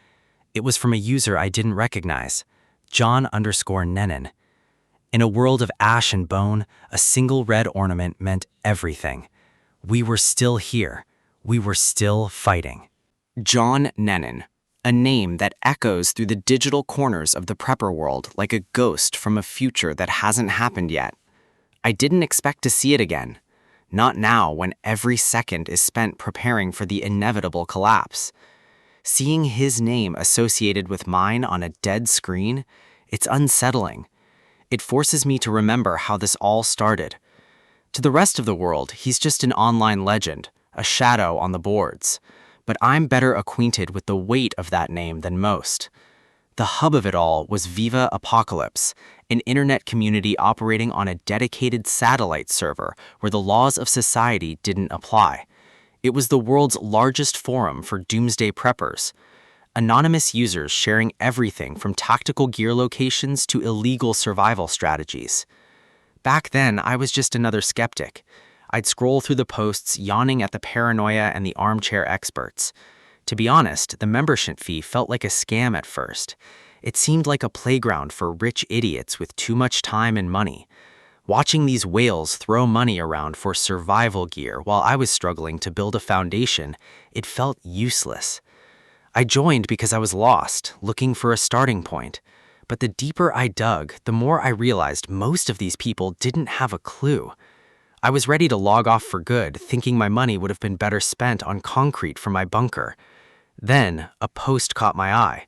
It was from a user I didn't recognize, John_Nenin. In a world of ash and bone, a single red ornament meant everything. We were still here. We were still fighting. John Nenin, a name that echoes through the digital corners of the prepper world like a ghost from a future that hasn't happened yet. I didn't expect to see it again. Not now, when every second is spent preparing for the inevitable collapse. Seeing his name associated with mine on a dead screen, it's unsettling. It forces me to remember how this all started. To the rest of the world, he's just an online legend, a shadow on the boards. But I'm better acquainted with the weight of that name than most. The hub of it all was Viva Apocalypse, an internet community operating on a dedicated satellite server where the laws of society didn't apply. It was the world's largest forum for doomsday preppers. Anonymous users sharing everything from tactical gear locations to illegal survival strategies. Back then, I was just another skeptic. I'd scroll through the posts, yawning at the paranoia and the armchair experts. To be honest, the membership fee felt like a scam at first. It seemed like a playground for rich idiots with too much time and money. Watching these whales throw money around for survival gear while I was struggling to build a foundation, it felt useless. I joined because I was lost, looking for a starting point. But the deeper I dug, the more I realized most of these people didn't have a clue. I was ready to log off for good, thinking my money would have been better spent on concrete for my bunker. Then, a post caught my eye.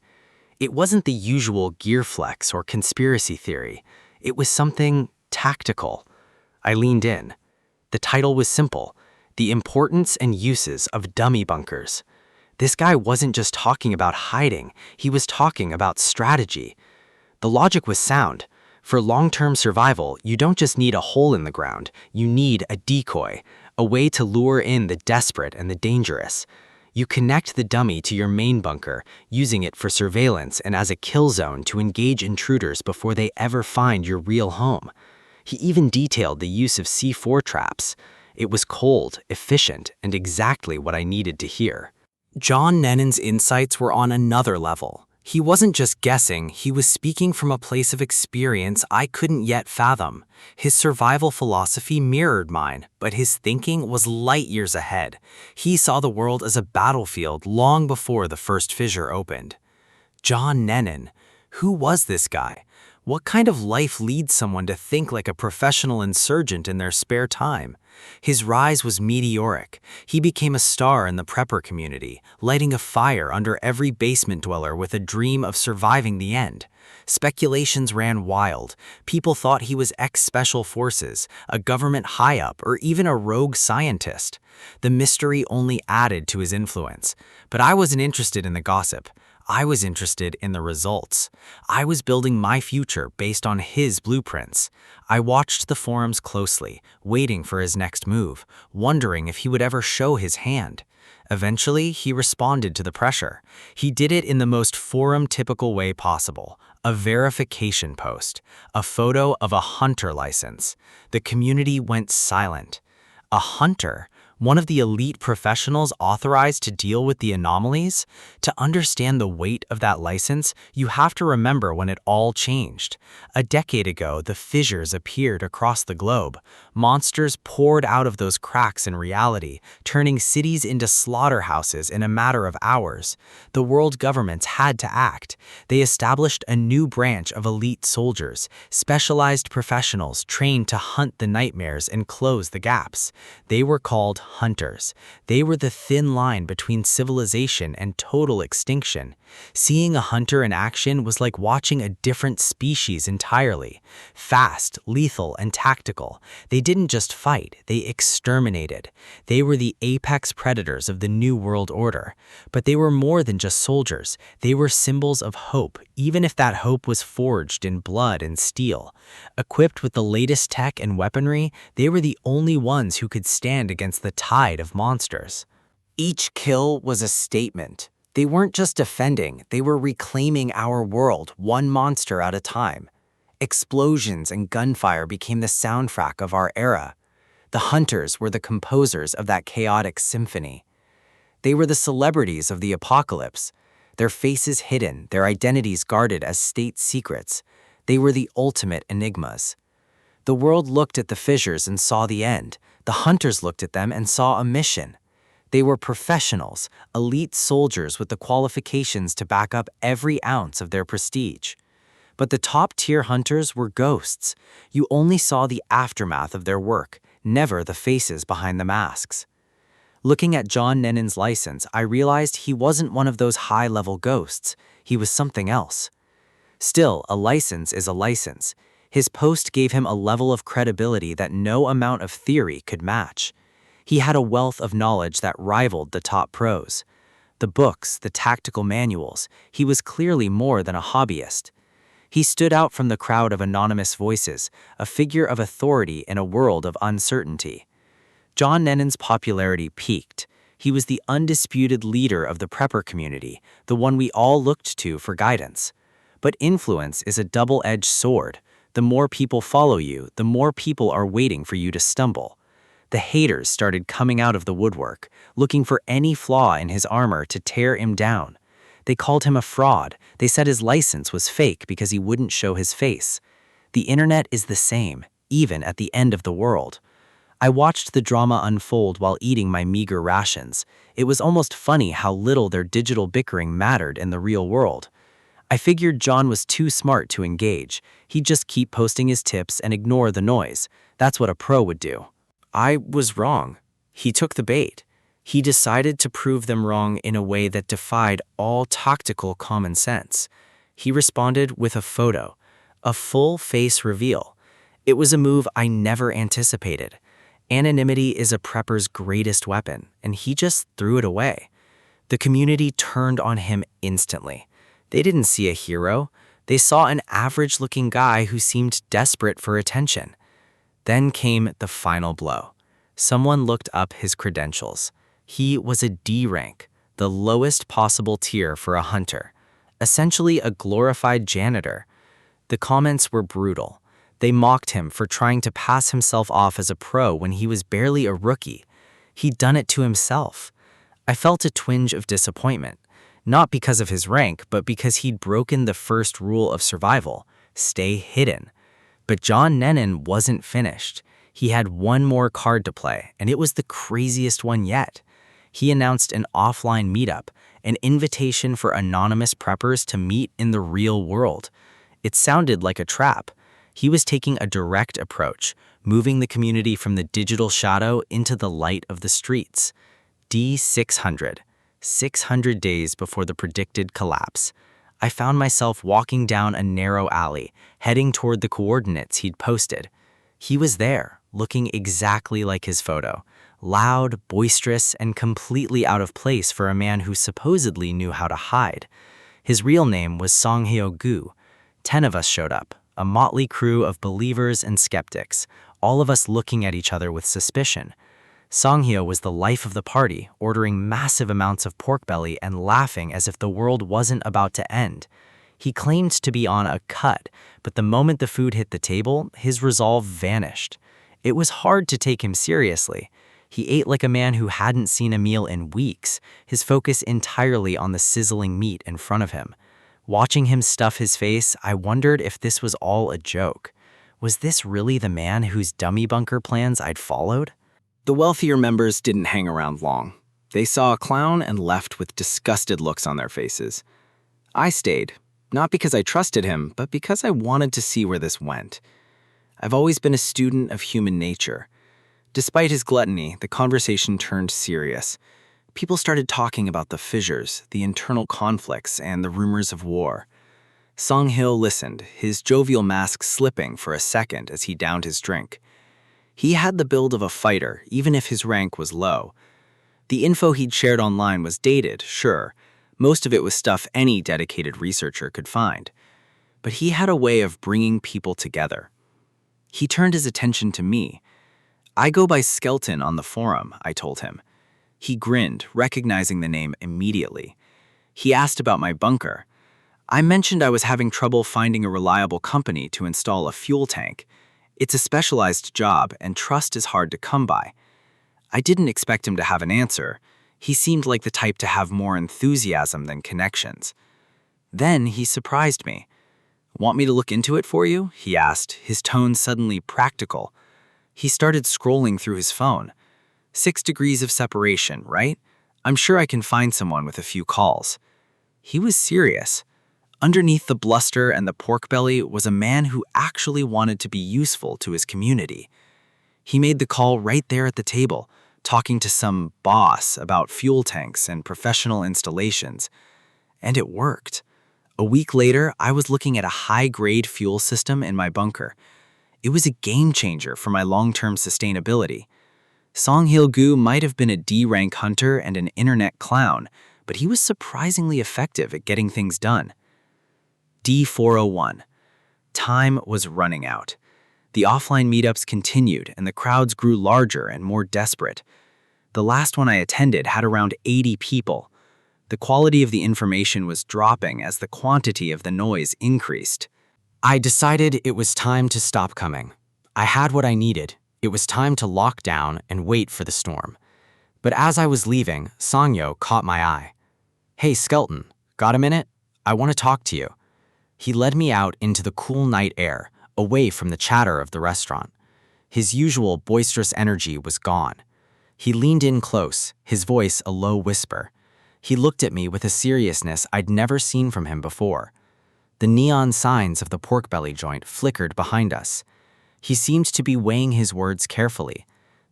It wasn't the usual gear flex or conspiracy theory. It was something tactical. I leaned in. The title was simple: The Importance and Uses of Dummy Bunkers. This guy wasn't just talking about hiding, he was talking about strategy. The logic was sound. For long-term survival, you don't just need a hole in the ground, you need a decoy, a way to lure in the desperate and the dangerous. You connect the dummy to your main bunker, using it for surveillance and as a kill zone to engage intruders before they ever find your real home. He even detailed the use of C4 traps. It was cold, efficient, and exactly what I needed to hear. John Nennon's insights were on another level. He wasn't just guessing, he was speaking from a place of experience I couldn't yet fathom. His survival philosophy mirrored mine, but his thinking was light years ahead. He saw the world as a battlefield long before the first fissure opened. John Nennon. Who was this guy? What kind of life leads someone to think like a professional insurgent in their spare time? His rise was meteoric. He became a star in the prepper community, lighting a fire under every basement dweller with a dream of surviving the end. Speculations ran wild. People thought he was ex-special forces, a government high-up, or even a rogue scientist. The mystery only added to his influence. But I wasn't interested in the gossip. I was interested in the results. I was building my future based on his blueprints. I watched the forums closely, waiting for his next move, wondering if he would ever show his hand. Eventually, he responded to the pressure. He did it in the most forum-typical way possible: a verification post, a photo of a hunter license. The community went silent. A hunter? One of the elite professionals authorized to deal with the anomalies? To understand the weight of that license, you have to remember when it all changed. A decade ago, the fissures appeared across the globe. Monsters poured out of those cracks in reality, turning cities into slaughterhouses in a matter of hours. The world governments had to act. They established a new branch of elite soldiers, specialized professionals trained to hunt the nightmares and close the gaps. They were called hunters. They were the thin line between civilization and total extinction. Seeing a hunter in action was like watching a different species entirely. Fast, lethal, and tactical. They didn't just fight, they exterminated. They were the apex predators of the New World Order. But they were more than just soldiers. They were symbols of hope, even if that hope was forged in blood and steel. Equipped with the latest tech and weaponry, they were the only ones who could stand against the tide of monsters. Each kill was a statement. They weren't just defending, they were reclaiming our world, one monster at a time. Explosions and gunfire became the soundtrack of our era. The hunters were the composers of that chaotic symphony. They were the celebrities of the apocalypse, their faces hidden, their identities guarded as state secrets. They were the ultimate enigmas. The world looked at the fissures and saw the end. The hunters looked at them and saw a mission. They were professionals, elite soldiers with the qualifications to back up every ounce of their prestige. But the top-tier hunters were ghosts. You only saw the aftermath of their work, never the faces behind the masks. Looking at John Nennon's license, I realized he wasn't one of those high-level ghosts. He was something else. Still, a license is a license. His post gave him a level of credibility that no amount of theory could match. He had a wealth of knowledge that rivaled the top pros. The books, the tactical manuals, he was clearly more than a hobbyist. He stood out from the crowd of anonymous voices, a figure of authority in a world of uncertainty. John Nennon's popularity peaked. He was the undisputed leader of the prepper community, the one we all looked to for guidance. But influence is a double-edged sword. The more people follow you, the more people are waiting for you to stumble. The haters started coming out of the woodwork, looking for any flaw in his armor to tear him down. They called him a fraud. They said his license was fake because he wouldn't show his face. The internet is the same, even at the end of the world. I watched the drama unfold while eating my meager rations. It was almost funny how little their digital bickering mattered in the real world. I figured John was too smart to engage. He'd just keep posting his tips and ignore the noise. That's what a pro would do. I was wrong. He took the bait. He decided to prove them wrong in a way that defied all tactical common sense. He responded with a A full face reveal. It was a move I never anticipated. Anonymity is a prepper's greatest weapon, and he just threw it away. The community turned on him instantly. They didn't see a hero. They saw an average-looking guy who seemed desperate for attention. Then came the final blow. Someone looked up his credentials. He was a D rank, the lowest possible tier for a hunter, essentially a glorified janitor. The comments were brutal. They mocked him for trying to pass himself off as a pro when he was barely a rookie. He'd done it to himself. I felt a twinge of disappointment, not because of his rank, but because he'd broken the first rule of survival: stay hidden. But John Nennan wasn't finished. He had one more card to play, and it was the craziest one yet. He announced an offline meetup, an invitation for anonymous preppers to meet in the real world. It sounded like a trap. He was taking a direct approach, moving the community from the digital shadow into the light of the streets. D600, 600 days before the predicted collapse. I found myself walking down a narrow alley, heading toward the coordinates he'd posted. He was there, looking exactly like his photo, loud, boisterous, and completely out of place for a man who supposedly knew how to hide. His real name was Songhyo-gu. 10 of us showed up, a motley crew of believers and skeptics, all of us looking at each other with suspicion. Songhyo was the life of the party, ordering massive amounts of pork belly and laughing as if the world wasn't about to end. He claimed to be on a cut, but the moment the food hit the table, his resolve vanished. It was hard to take him seriously. He ate like a man who hadn't seen a meal in weeks, his focus entirely on the sizzling meat in front of him. Watching him stuff his face, I wondered if this was all a joke. Was this really the man whose dummy bunker plans I'd followed? The wealthier members didn't hang around long. They saw a clown and left with disgusted looks on their faces. I stayed, not because I trusted him, but because I wanted to see where this went. I've always been a student of human nature. Despite his gluttony, the conversation turned serious. People started talking about the fissures, the internal conflicts, and the rumors of war. Songhyo listened, his jovial mask slipping for a second as he downed his drink. He had the build of a fighter, even if his rank was low. The info he'd shared online was dated, sure. Most of it was stuff any dedicated researcher could find. But he had a way of bringing people together. He turned his attention to me. I go by Skelton on the forum, I told him. He grinned, recognizing the name immediately. He asked about my bunker. I mentioned I was having trouble finding a reliable company to install a fuel tank. It's a specialized job, and trust is hard to come by. I didn't expect him to have an answer. He seemed like the type to have more enthusiasm than connections. Then he surprised me. "Want me to look into it for you?" he asked, his tone suddenly practical. He started scrolling through his phone. 6 degrees of separation, right? I'm sure I can find someone with a few calls. He was serious. Underneath the bluster and the pork belly was a man who actually wanted to be useful to his community. He made the call right there at the table, talking to some boss about fuel tanks and professional installations. And it worked. A week later, I was looking at a high-grade fuel system in my bunker. It was a game changer for my long-term sustainability. Songhyo-gu might have been a D-rank hunter and an internet clown, but he was surprisingly effective at getting things done. D401. Time was running out. The offline meetups continued, and the crowds grew larger and more desperate. The last one I attended had around 80 people. The quality of the information was dropping as the quantity of the noise increased. I decided it was time to stop coming. I had what I needed. It was time to lock down and wait for the storm. But as I was leaving, Songhyo caught my eye. "Hey, Skelton, got a minute? I want to talk to you." He led me out into the cool night air, away from the chatter of the restaurant. His usual boisterous energy was gone. He leaned in close, his voice a low whisper. He looked at me with a seriousness I'd never seen from him before. The neon signs of the pork belly joint flickered behind us. He seemed to be weighing his words carefully.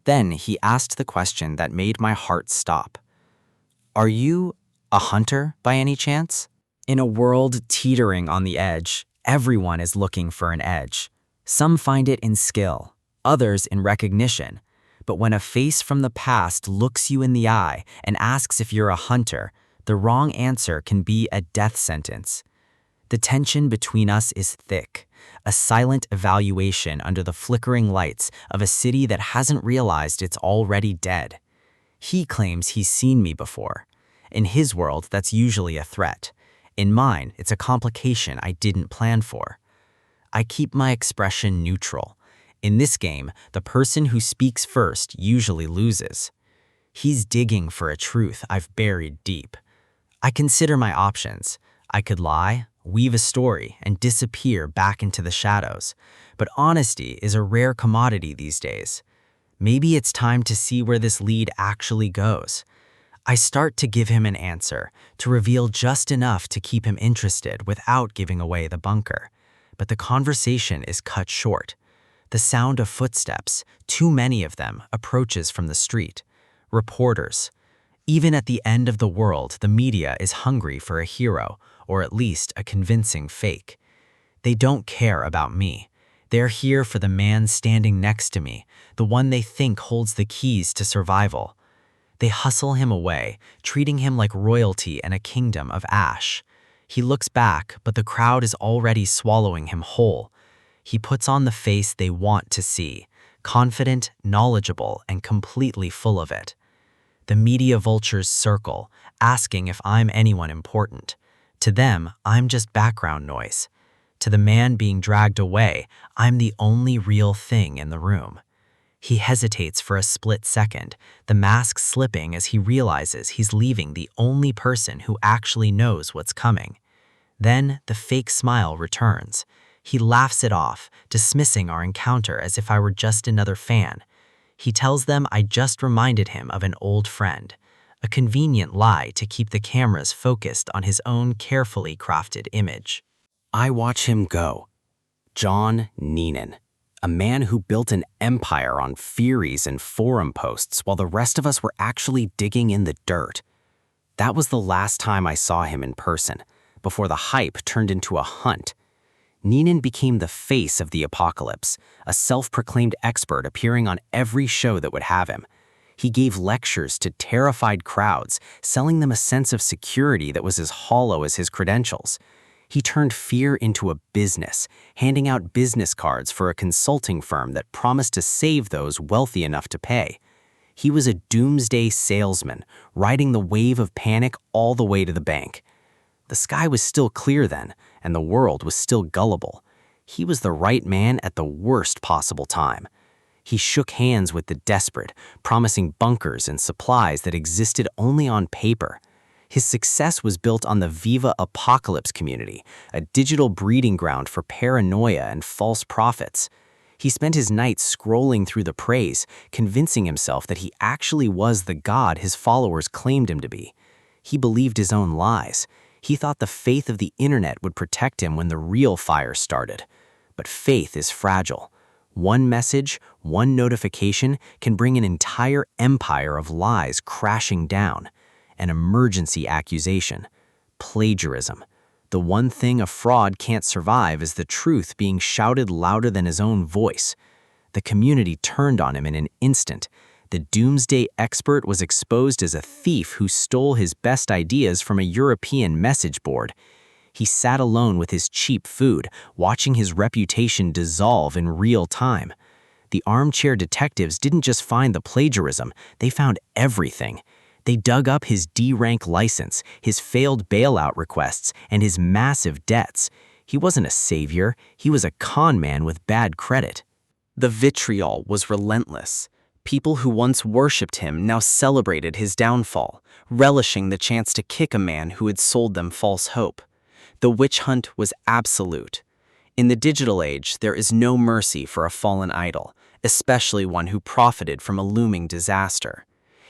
Then he asked the question that made my heart stop. "Are you a hunter by any chance?" In a world teetering on the edge, Everyone is looking for an edge. Some find it in skill, others in recognition. But when a face from the past looks you in the eye and asks if you're a hunter, the wrong answer can be a death sentence. The tension between us is thick, a silent evaluation under the flickering lights of a city that hasn't realized it's already dead. He claims he's seen me before. In his world, that's usually a threat. In mine, it's a complication I didn't plan for. I keep my expression neutral. In this game, the person who speaks first usually loses. He's digging for a truth I've buried deep. I consider my options. I could lie, weave a story, and disappear back into the shadows. But honesty is a rare commodity these days. Maybe it's time to see where this lead actually goes. I start to give him an answer, to reveal just enough to keep him interested without giving away the bunker. But the conversation is cut short. The sound of footsteps, too many of them, approaches from the street. Reporters. Even at the end of the world, the media is hungry for a hero, or at least a convincing fake. They don't care about me. They're here for the man standing next to me, the one they think holds the keys to survival. They hustle him away, treating him like royalty in a kingdom of ash. He looks back, but the crowd is already swallowing him whole. He puts on the face they want to see, confident, knowledgeable, and completely full of it. The media vultures circle, asking if I'm anyone important. To them, I'm just background noise. To the man being dragged away, I'm the only real thing in the room. He hesitates for a split second, the mask slipping as he realizes he's leaving the only person who actually knows what's coming. Then the fake smile returns. He laughs it off, dismissing our encounter as if I were just another fan. He tells them I just reminded him of an old friend, a convenient lie to keep the cameras focused on his own carefully crafted image. I watch him go. John Neenan, a man who built an empire on theories and forum posts while the rest of us were actually digging in the dirt. That was the last time I saw him in person, before the hype turned into a hunt. Neenan became the face of the apocalypse, a self-proclaimed expert appearing on every show that would have him. He gave lectures to terrified crowds, selling them a sense of security that was as hollow as his credentials. He turned fear into a business, handing out business cards for a consulting firm that promised to save those wealthy enough to pay. He was a doomsday salesman, riding the wave of panic all the way to the bank. The sky was still clear then, and the world was still gullible. He was the right man at the worst possible time. He shook hands with the desperate, promising bunkers and supplies that existed only on paper. His success was built on the Viva Apocalypse community, a digital breeding ground for paranoia and false prophets. He spent his nights scrolling through the praise, convincing himself that he actually was the god his followers claimed him to be. He believed his own lies. He thought the faith of the internet would protect him when the real fire started. But faith is fragile. One message, one notification can bring an entire empire of lies crashing down. An emergency accusation. Plagiarism. The one thing a fraud can't survive is the truth being shouted louder than his own voice. The community turned on him in an instant. The doomsday expert was exposed as a thief who stole his best ideas from a European message board. He sat alone with his cheap food, watching his reputation dissolve in real time. The armchair detectives didn't just find the plagiarism, they found everything. They dug up his D-rank license, his failed bailout requests, and his massive debts. He wasn't a savior, he was a con man with bad credit. The vitriol was relentless. People who once worshipped him now celebrated his downfall, relishing the chance to kick a man who had sold them false hope. The witch hunt was absolute. In the digital age, there is no mercy for a fallen idol, especially one who profited from a looming disaster.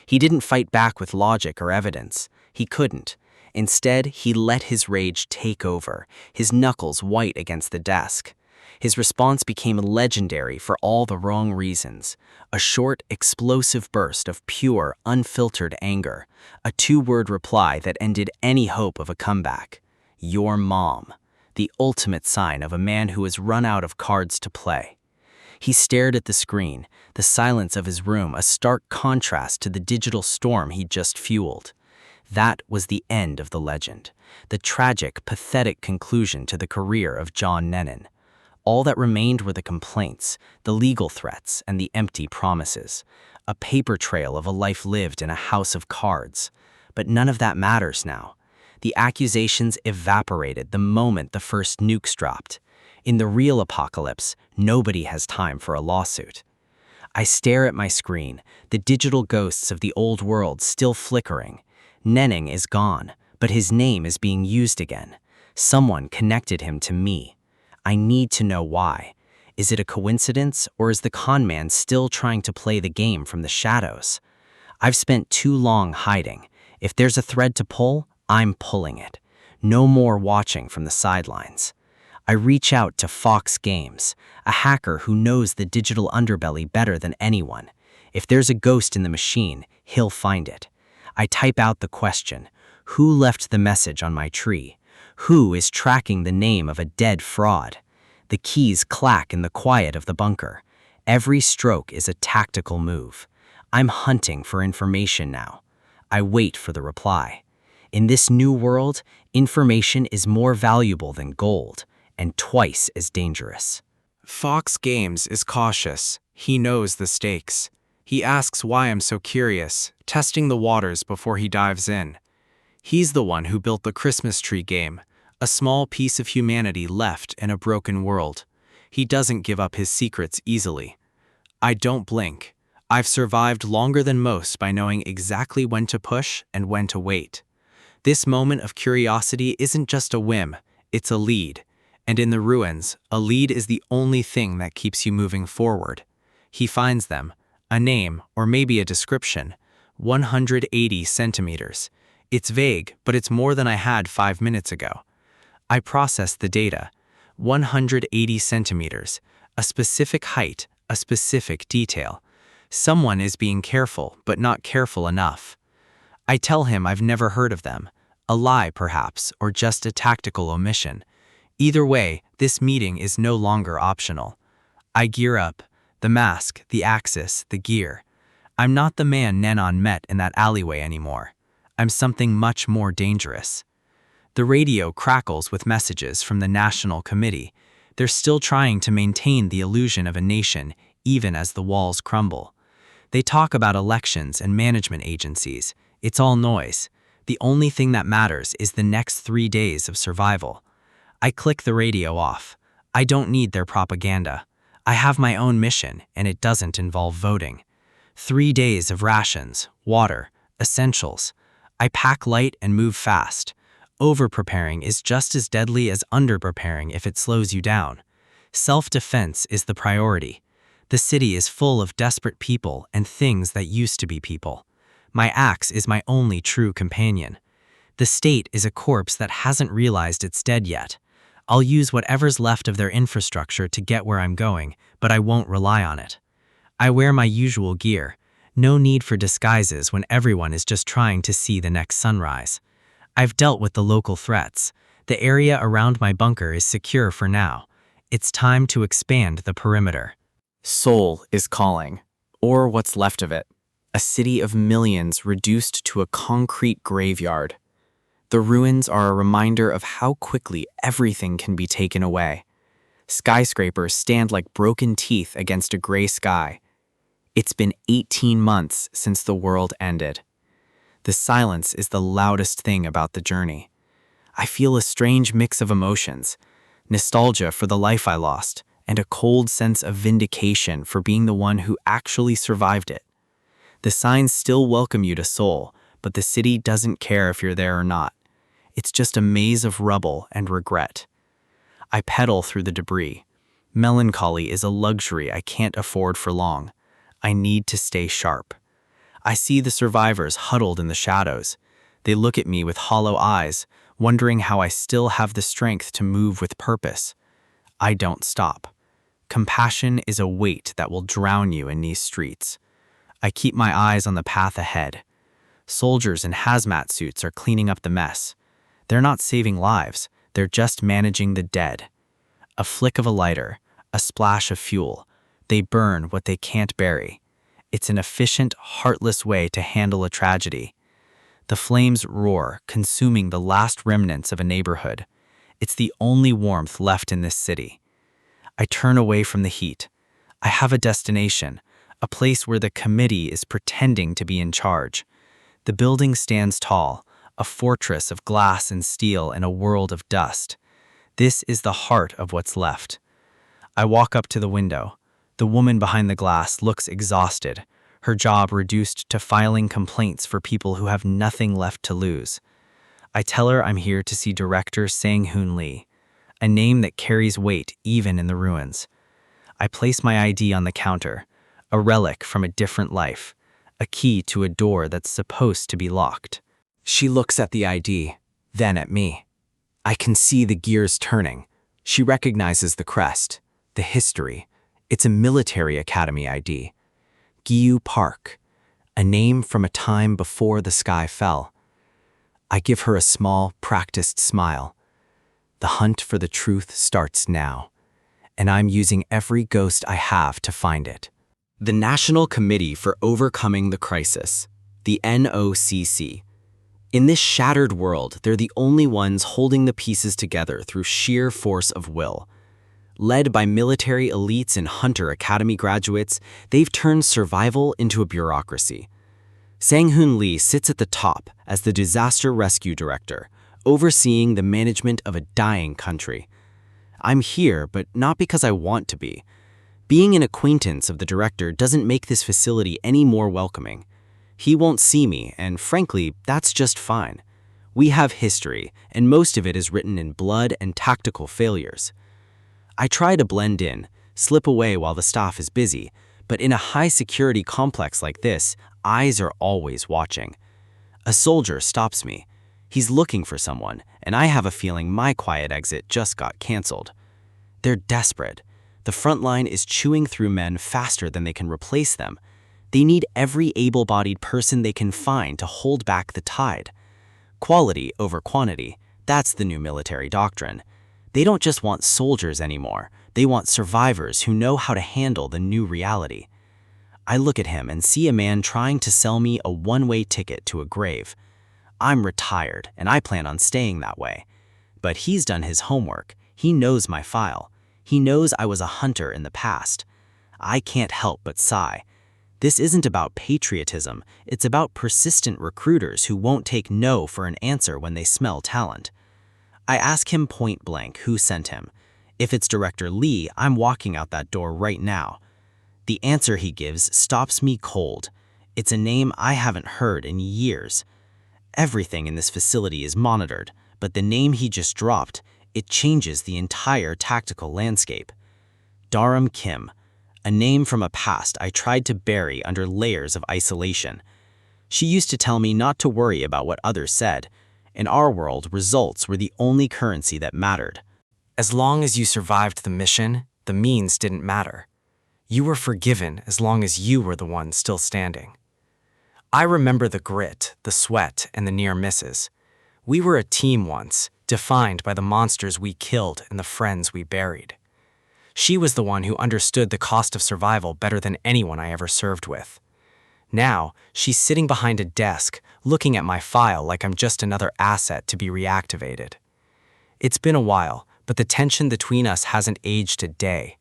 He didn't fight back with logic or evidence. He couldn't. Instead, he let his rage take over, his knuckles white against the desk. His response became legendary for all the wrong reasons. A short, explosive burst of pure, unfiltered anger. A two-word reply that ended any hope of a comeback. Your mom. the ultimate sign of a man who has run out of cards to play. He stared at the screen, the silence of his room a stark contrast to the digital storm he'd just fueled. That was the end of the legend, the tragic, pathetic conclusion to the career of John Lennon. All that remained were the complaints, the legal threats, and the empty promises, a paper trail of a life lived in a house of cards. But none of that matters now. The accusations evaporated the moment the first nukes dropped. In the real apocalypse, nobody has time for a lawsuit. I stare at my screen, the digital ghosts of the old world still flickering. Nenning is gone, but his name is being used again. Someone connected him to me. I need to know why. Is it a coincidence, or is the con man still trying to play the game from the shadows? I've spent too long hiding. If there's a thread to pull, I'm pulling it. No more watching from the sidelines. I reach out to Fox Games, a hacker who knows the digital underbelly better than anyone. If there's a ghost in the machine, he'll find it. I type out the question, who left the message on my tree? Who is tracking the name of a dead fraud? The keys clack in the quiet of the bunker. Every stroke is a tactical move. I'm hunting for information now. I wait for the reply. In this new world, information is more valuable than gold, and twice as dangerous. Fox Games is cautious. He knows the stakes. He asks why I'm so curious, testing the waters before he dives in. He's the one who built the Christmas tree game, a small piece of humanity left in a broken world. He doesn't give up his secrets easily. I don't blink. I've survived longer than most by knowing exactly when to push and when to wait. This moment of curiosity isn't just a whim, it's a lead. And in the ruins, a lead is the only thing that keeps you moving forward. He finds them, a name or maybe a description, 180 centimeters. It's vague, but it's more than I had 5 minutes ago. I process the data, 180 centimeters, a specific height, a specific detail. Someone is being careful, but not careful enough. I tell him I've never heard of them, a lie perhaps, or just a tactical omission. Either way, this meeting is no longer optional. I gear up, the mask, the axis, the gear. I'm not the man Nenon met in that alleyway anymore. I'm something much more dangerous. The radio crackles with messages from the National Committee. They're still trying to maintain the illusion of a nation, even as the walls crumble. They talk about elections and management agencies. It's all noise. The only thing that matters is the next 3 days of survival. I click the radio off. I don't need their propaganda. I have my own mission, and it doesn't involve voting. 3 days of rations, water, essentials. I pack light and move fast. Over-preparing is just as deadly as under-preparing if it slows you down. Self-defense is the priority. The city is full of desperate people and things that used to be people. My axe is my only true companion. The state is a corpse that hasn't realized it's dead yet. I'll use whatever's left of their infrastructure to get where I'm going, but I won't rely on it. I wear my usual gear. No need for disguises when everyone is just trying to see the next sunrise. I've dealt with the local threats. The area around my bunker is secure for now. It's time to expand the perimeter. Seoul is calling, or what's left of it. A city of millions reduced to a concrete graveyard. The ruins are a reminder of how quickly everything can be taken away. Skyscrapers stand like broken teeth against a gray sky. It's been 18 months since the world ended. The silence is the loudest thing about the journey. I feel a strange mix of emotions, nostalgia for the life I lost, and a cold sense of vindication for being the one who actually survived it. The signs still welcome you to Seoul, but the city doesn't care if you're there or not. It's just a maze of rubble and regret. I pedal through the debris. Melancholy is a luxury I can't afford for long. I need to stay sharp. I see the survivors huddled in the shadows. They look at me with hollow eyes, wondering how I still have the strength to move with purpose. I don't stop. Compassion is a weight that will drown you in these streets. I keep my eyes on the path ahead. Soldiers in hazmat suits are cleaning up the mess. They're not saving lives, They're just managing the dead. A flick of a lighter, a splash of fuel. They burn what they can't bury. It's an efficient, heartless way to handle a tragedy. The flames roar, consuming the last remnants of a neighborhood. It's the only warmth left in this city. I turn away from the heat. I have a destination, a place where the committee is pretending to be in charge. The building stands tall, a fortress of glass and steel in a world of dust. This is the heart of what's left. I walk up to the window. The woman behind the glass looks exhausted, her job reduced to filing complaints for people who have nothing left to lose. I tell her I'm here to see director Sang-Hoon Lee, a name that carries weight even in the ruins. I place my ID on the counter, a relic from a different life, a key to a door that's supposed to be locked. She looks at the ID, then at me. I can see the gears turning. She recognizes the crest, the history. It's a military academy ID. Gyu Park, a name from a time before the sky fell. I give her a small, practiced smile. The hunt for the truth starts now, and I'm using every ghost I have to find it. The National Committee for Overcoming the Crisis, the NOCC. In this shattered world, they're the only ones holding the pieces together through sheer force of will. Led by military elites and Hunter Academy graduates, they've turned survival into a bureaucracy. Sang-Hoon Lee sits at the top as the disaster rescue director, overseeing the management of a dying country. I'm here, but not because I want to be. Being an acquaintance of the director doesn't make this facility any more welcoming. He won't see me, and frankly, that's just fine. We have history, and most of it is written in blood and tactical failures. I try to blend in, slip away while the staff is busy, but in a high-security complex like this, eyes are always watching. A soldier stops me. He's looking for someone, and I have a feeling my quiet exit just got canceled. They're desperate. The front line is chewing through men faster than they can replace them. They need every able-bodied person they can find to hold back the tide. Quality over quantity, that's the new military doctrine. They don't just want soldiers anymore, they want survivors who know how to handle the new reality. I look at him and see a man trying to sell me a one-way ticket to a grave. I'm retired, and I plan on staying that way. But he's done his homework. He knows my file. He knows I was a hunter in the past. I can't help but sigh. This isn't about patriotism, it's about persistent recruiters who won't take no for an answer when they smell talent. I ask him point blank who sent him. If it's Director Lee, I'm walking out that door right now. The answer he gives stops me cold. It's a name I haven't heard in years. Everything in this facility is monitored, but the name he just dropped, it changes the entire tactical landscape. Daram Kim, a name from a past I tried to bury under layers of isolation. She used to tell me not to worry about what others said. In our world, results were the only currency that mattered. As long as you survived the mission, the means didn't matter. You were forgiven as long as you were the one still standing. I remember the grit, the sweat, and the near misses. We were a team once, defined by the monsters we killed and the friends we buried. She was the one who understood the cost of survival better than anyone I ever served with. Now, she's sitting behind a desk, looking at my file like I'm just another asset to be reactivated. It's been a while, but the tension between us hasn't aged a day.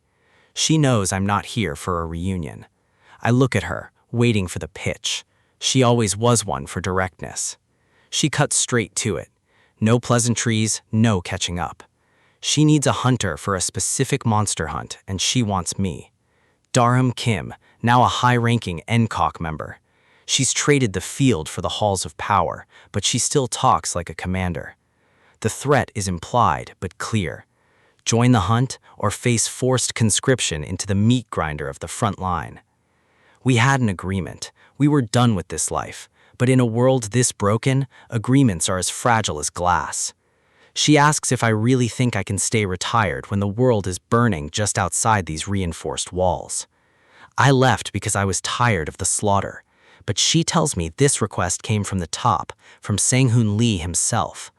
She knows I'm not here for a reunion. I look at her, waiting for the pitch. She always was one for directness. She cuts straight to it. No pleasantries, no catching up. She needs a hunter for a specific monster hunt, and she wants me. Daram Kim, now a high-ranking NCOC member. She's traded the field for the halls of power, but she still talks like a commander. The threat is implied, but clear. Join the hunt or face forced conscription into the meat grinder of the front line. We had an agreement. We were done with this life. But in a world this broken, agreements are as fragile as glass. She asks if I really think I can stay retired when the world is burning just outside these reinforced walls. I left because I was tired of the slaughter, but she tells me this request came from the top, from Sang-Hoon Lee himself.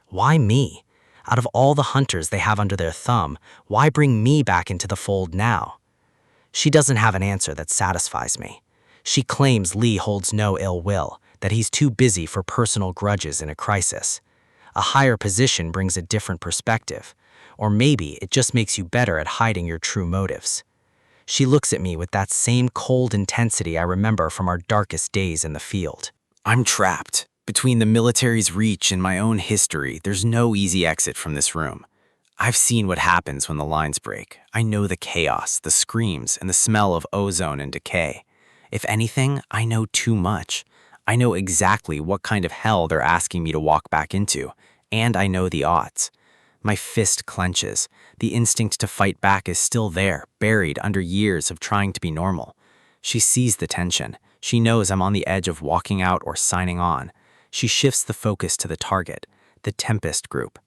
Why me? Out of all the hunters they have under their thumb, why bring me back into the fold now? She doesn't have an answer that satisfies me. She claims Lee holds no ill will, that he's too busy for personal grudges in a crisis. A higher position brings a different perspective, or maybe it just makes you better at hiding your true motives. She looks at me with that same cold intensity I remember from our darkest days in the field. I'm trapped. Between the military's reach and my own history, there's no easy exit from this room. I've seen what happens when the lines break. I know the chaos, the screams, and the smell of ozone and decay. If anything, I know too much. I know exactly what kind of hell they're asking me to walk back into, and I know the odds. My fist clenches. The instinct to fight back is still there, buried under years of trying to be normal. She sees the tension. She knows I'm on the edge of walking out or signing on. She shifts the focus to the target, the Tempest Group,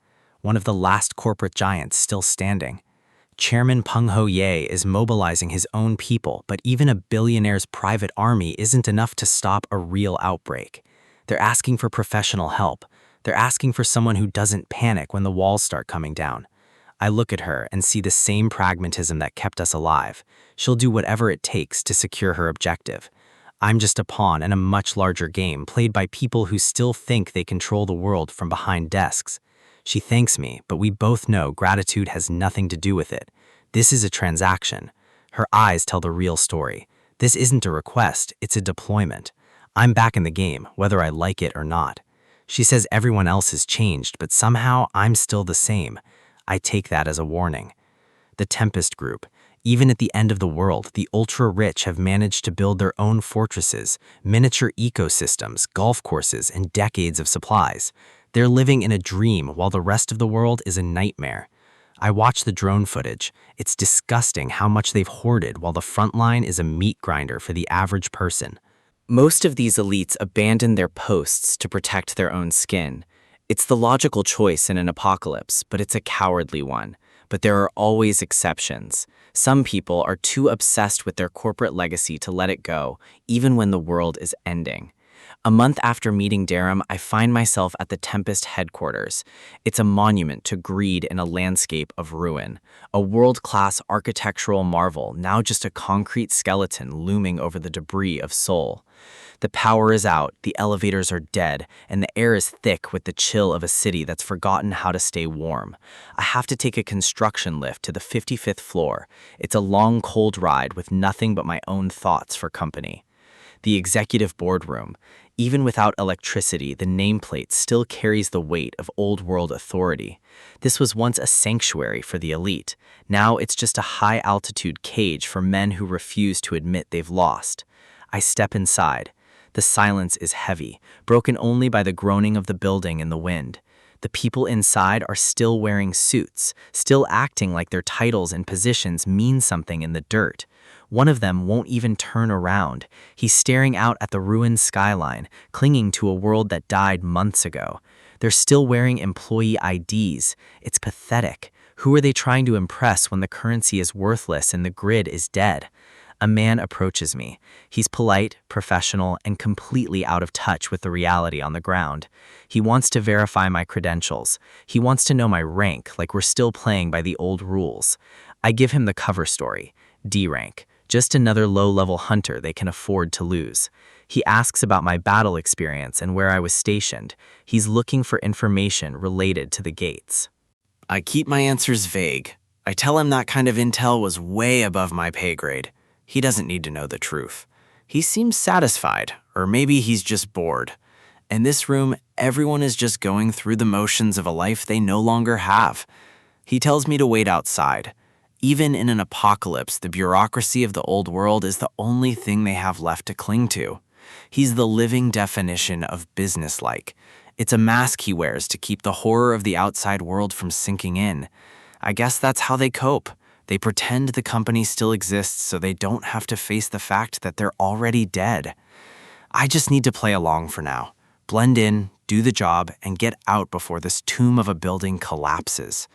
one of the last corporate giants still standing. Chairman Peng Ho-ye is mobilizing his own people, but even a billionaire's private army isn't enough to stop a real outbreak. They're asking for professional help. They're asking for someone who doesn't panic when the walls start coming down. I look at her and see the same pragmatism that kept us alive. She'll do whatever it takes to secure her objective. I'm just a pawn in a much larger game played by people who still think they control the world from behind desks. She thanks me, but we both know gratitude has nothing to do with it. This is a transaction. Her eyes tell the real story. This isn't a request, it's a deployment. I'm back in the game, whether I like it or not. She says everyone else has changed, but somehow I'm still the same. I take that as a warning. The Tempest Group. Even at the end of the world, the ultra-rich have managed to build their own fortresses, miniature ecosystems, golf courses, and decades of supplies. They're living in a dream while the rest of the world is a nightmare. I watch the drone footage. It's disgusting how much they've hoarded while the front line is a meat grinder for the average person. Most of these elites abandon their posts to protect their own skin. It's the logical choice in an apocalypse, but it's a cowardly one. But there are always exceptions. Some people are too obsessed with their corporate legacy to let it go, even when the world is ending. A month after meeting Darum, I find myself at the Tempest headquarters. It's a monument to greed in a landscape of ruin. A world-class architectural marvel, now just a concrete skeleton looming over the debris of Seoul. The power is out, the elevators are dead, and the air is thick with the chill of a city that's forgotten how to stay warm. I have to take a construction lift to the 55th floor. It's a long, cold ride with nothing but my own thoughts for company. The executive boardroom. Even without electricity, the nameplate still carries the weight of old-world authority. This was once a sanctuary for the elite. Now it's just a high-altitude cage for men who refuse to admit they've lost. I step inside. The silence is heavy, broken only by the groaning of the building in the wind. The people inside are still wearing suits, still acting like their titles and positions mean something in the dirt. One of them won't even turn around. He's staring out at the ruined skyline, clinging to a world that died months ago. They're still wearing employee IDs. It's pathetic. Who are they trying to impress when the currency is worthless and the grid is dead? A man approaches me. He's polite, professional, and completely out of touch with the reality on the ground. He wants to verify my credentials. He wants to know my rank, like we're still playing by the old rules. I give him the cover story, D rank, just another low-level hunter they can afford to lose. He asks about my battle experience and where I was stationed. He's looking for information related to the gates. I keep my answers vague. I tell him that kind of intel was way above my pay grade. He doesn't need to know the truth. He seems satisfied, or maybe he's just bored. In this room, everyone is just going through the motions of a life they no longer have. He tells me to wait outside. Even in an apocalypse, the bureaucracy of the old world is the only thing they have left to cling to. He's the living definition of businesslike. It's a mask he wears to keep the horror of the outside world from sinking in. I guess that's how they cope. They pretend the company still exists so they don't have to face the fact that they're already dead. I just need to play along for now. Blend in, do the job, and get out before this tomb of a building collapses.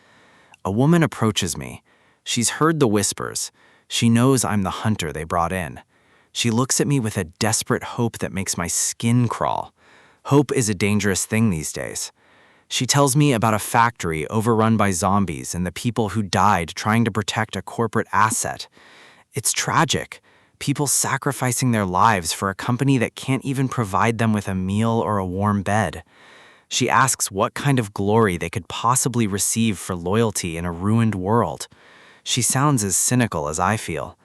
A woman approaches me. She's heard the whispers. She knows I'm the hunter they brought in. She looks at me with a desperate hope that makes my skin crawl. Hope is a dangerous thing these days. She tells me about a factory overrun by zombies and the people who died trying to protect a corporate asset. It's tragic. People sacrificing their lives for a company that can't even provide them with a meal or a warm bed. She asks what kind of glory they could possibly receive for loyalty in a ruined world. She sounds as cynical as I feel.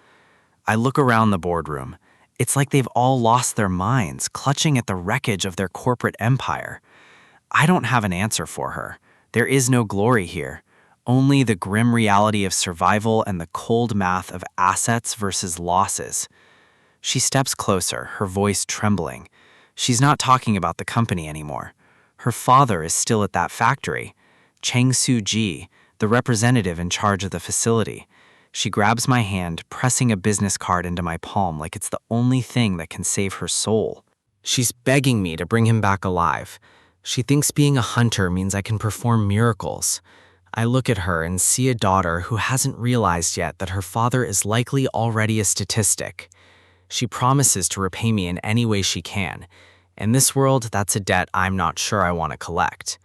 I look around the boardroom. It's like they've all lost their minds, clutching at the wreckage of their corporate empire. I don't have an answer for her. There is no glory here, only the grim reality of survival and the cold math of assets versus losses. She steps closer, her voice trembling. She's not talking about the company anymore. Her father is still at that factory, Chang Soo-ji, the representative in charge of the facility. She grabs my hand, pressing a business card into my palm like it's the only thing that can save her soul. She's begging me to bring him back alive. She thinks being a hunter means I can perform miracles. I look at her and see a daughter who hasn't realized yet that her father is likely already a statistic. She promises to repay me in any way she can. In this world, that's a debt I'm not sure I want to collect.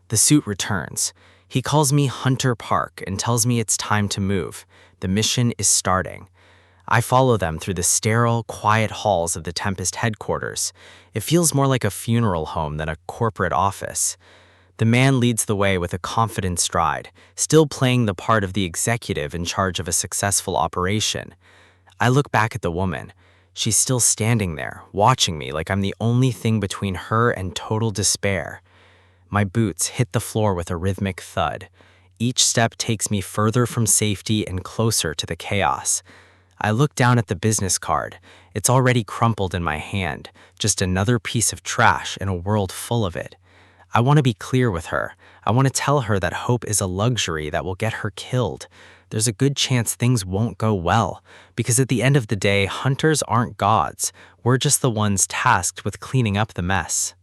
The suit returns. He calls me Hunter Park and tells me it's time to move. The mission is starting. I follow them through the sterile, quiet halls of the Tempest headquarters. It feels more like a funeral home than a corporate office. The man leads the way with a confident stride, still playing the part of the executive in charge of a successful operation. I look back at the woman. She's still standing there, watching me like I'm the only thing between her and total despair. My boots hit the floor with a rhythmic thud. Each step takes me further from safety and closer to the chaos. I look down at the business card. It's already crumpled in my hand, just another piece of trash in a world full of it. I want to be clear with her. I want to tell her that hope is a luxury that will get her killed. There's a good chance things won't go well, because at the end of the day, hunters aren't gods. We're just the ones tasked with cleaning up the mess.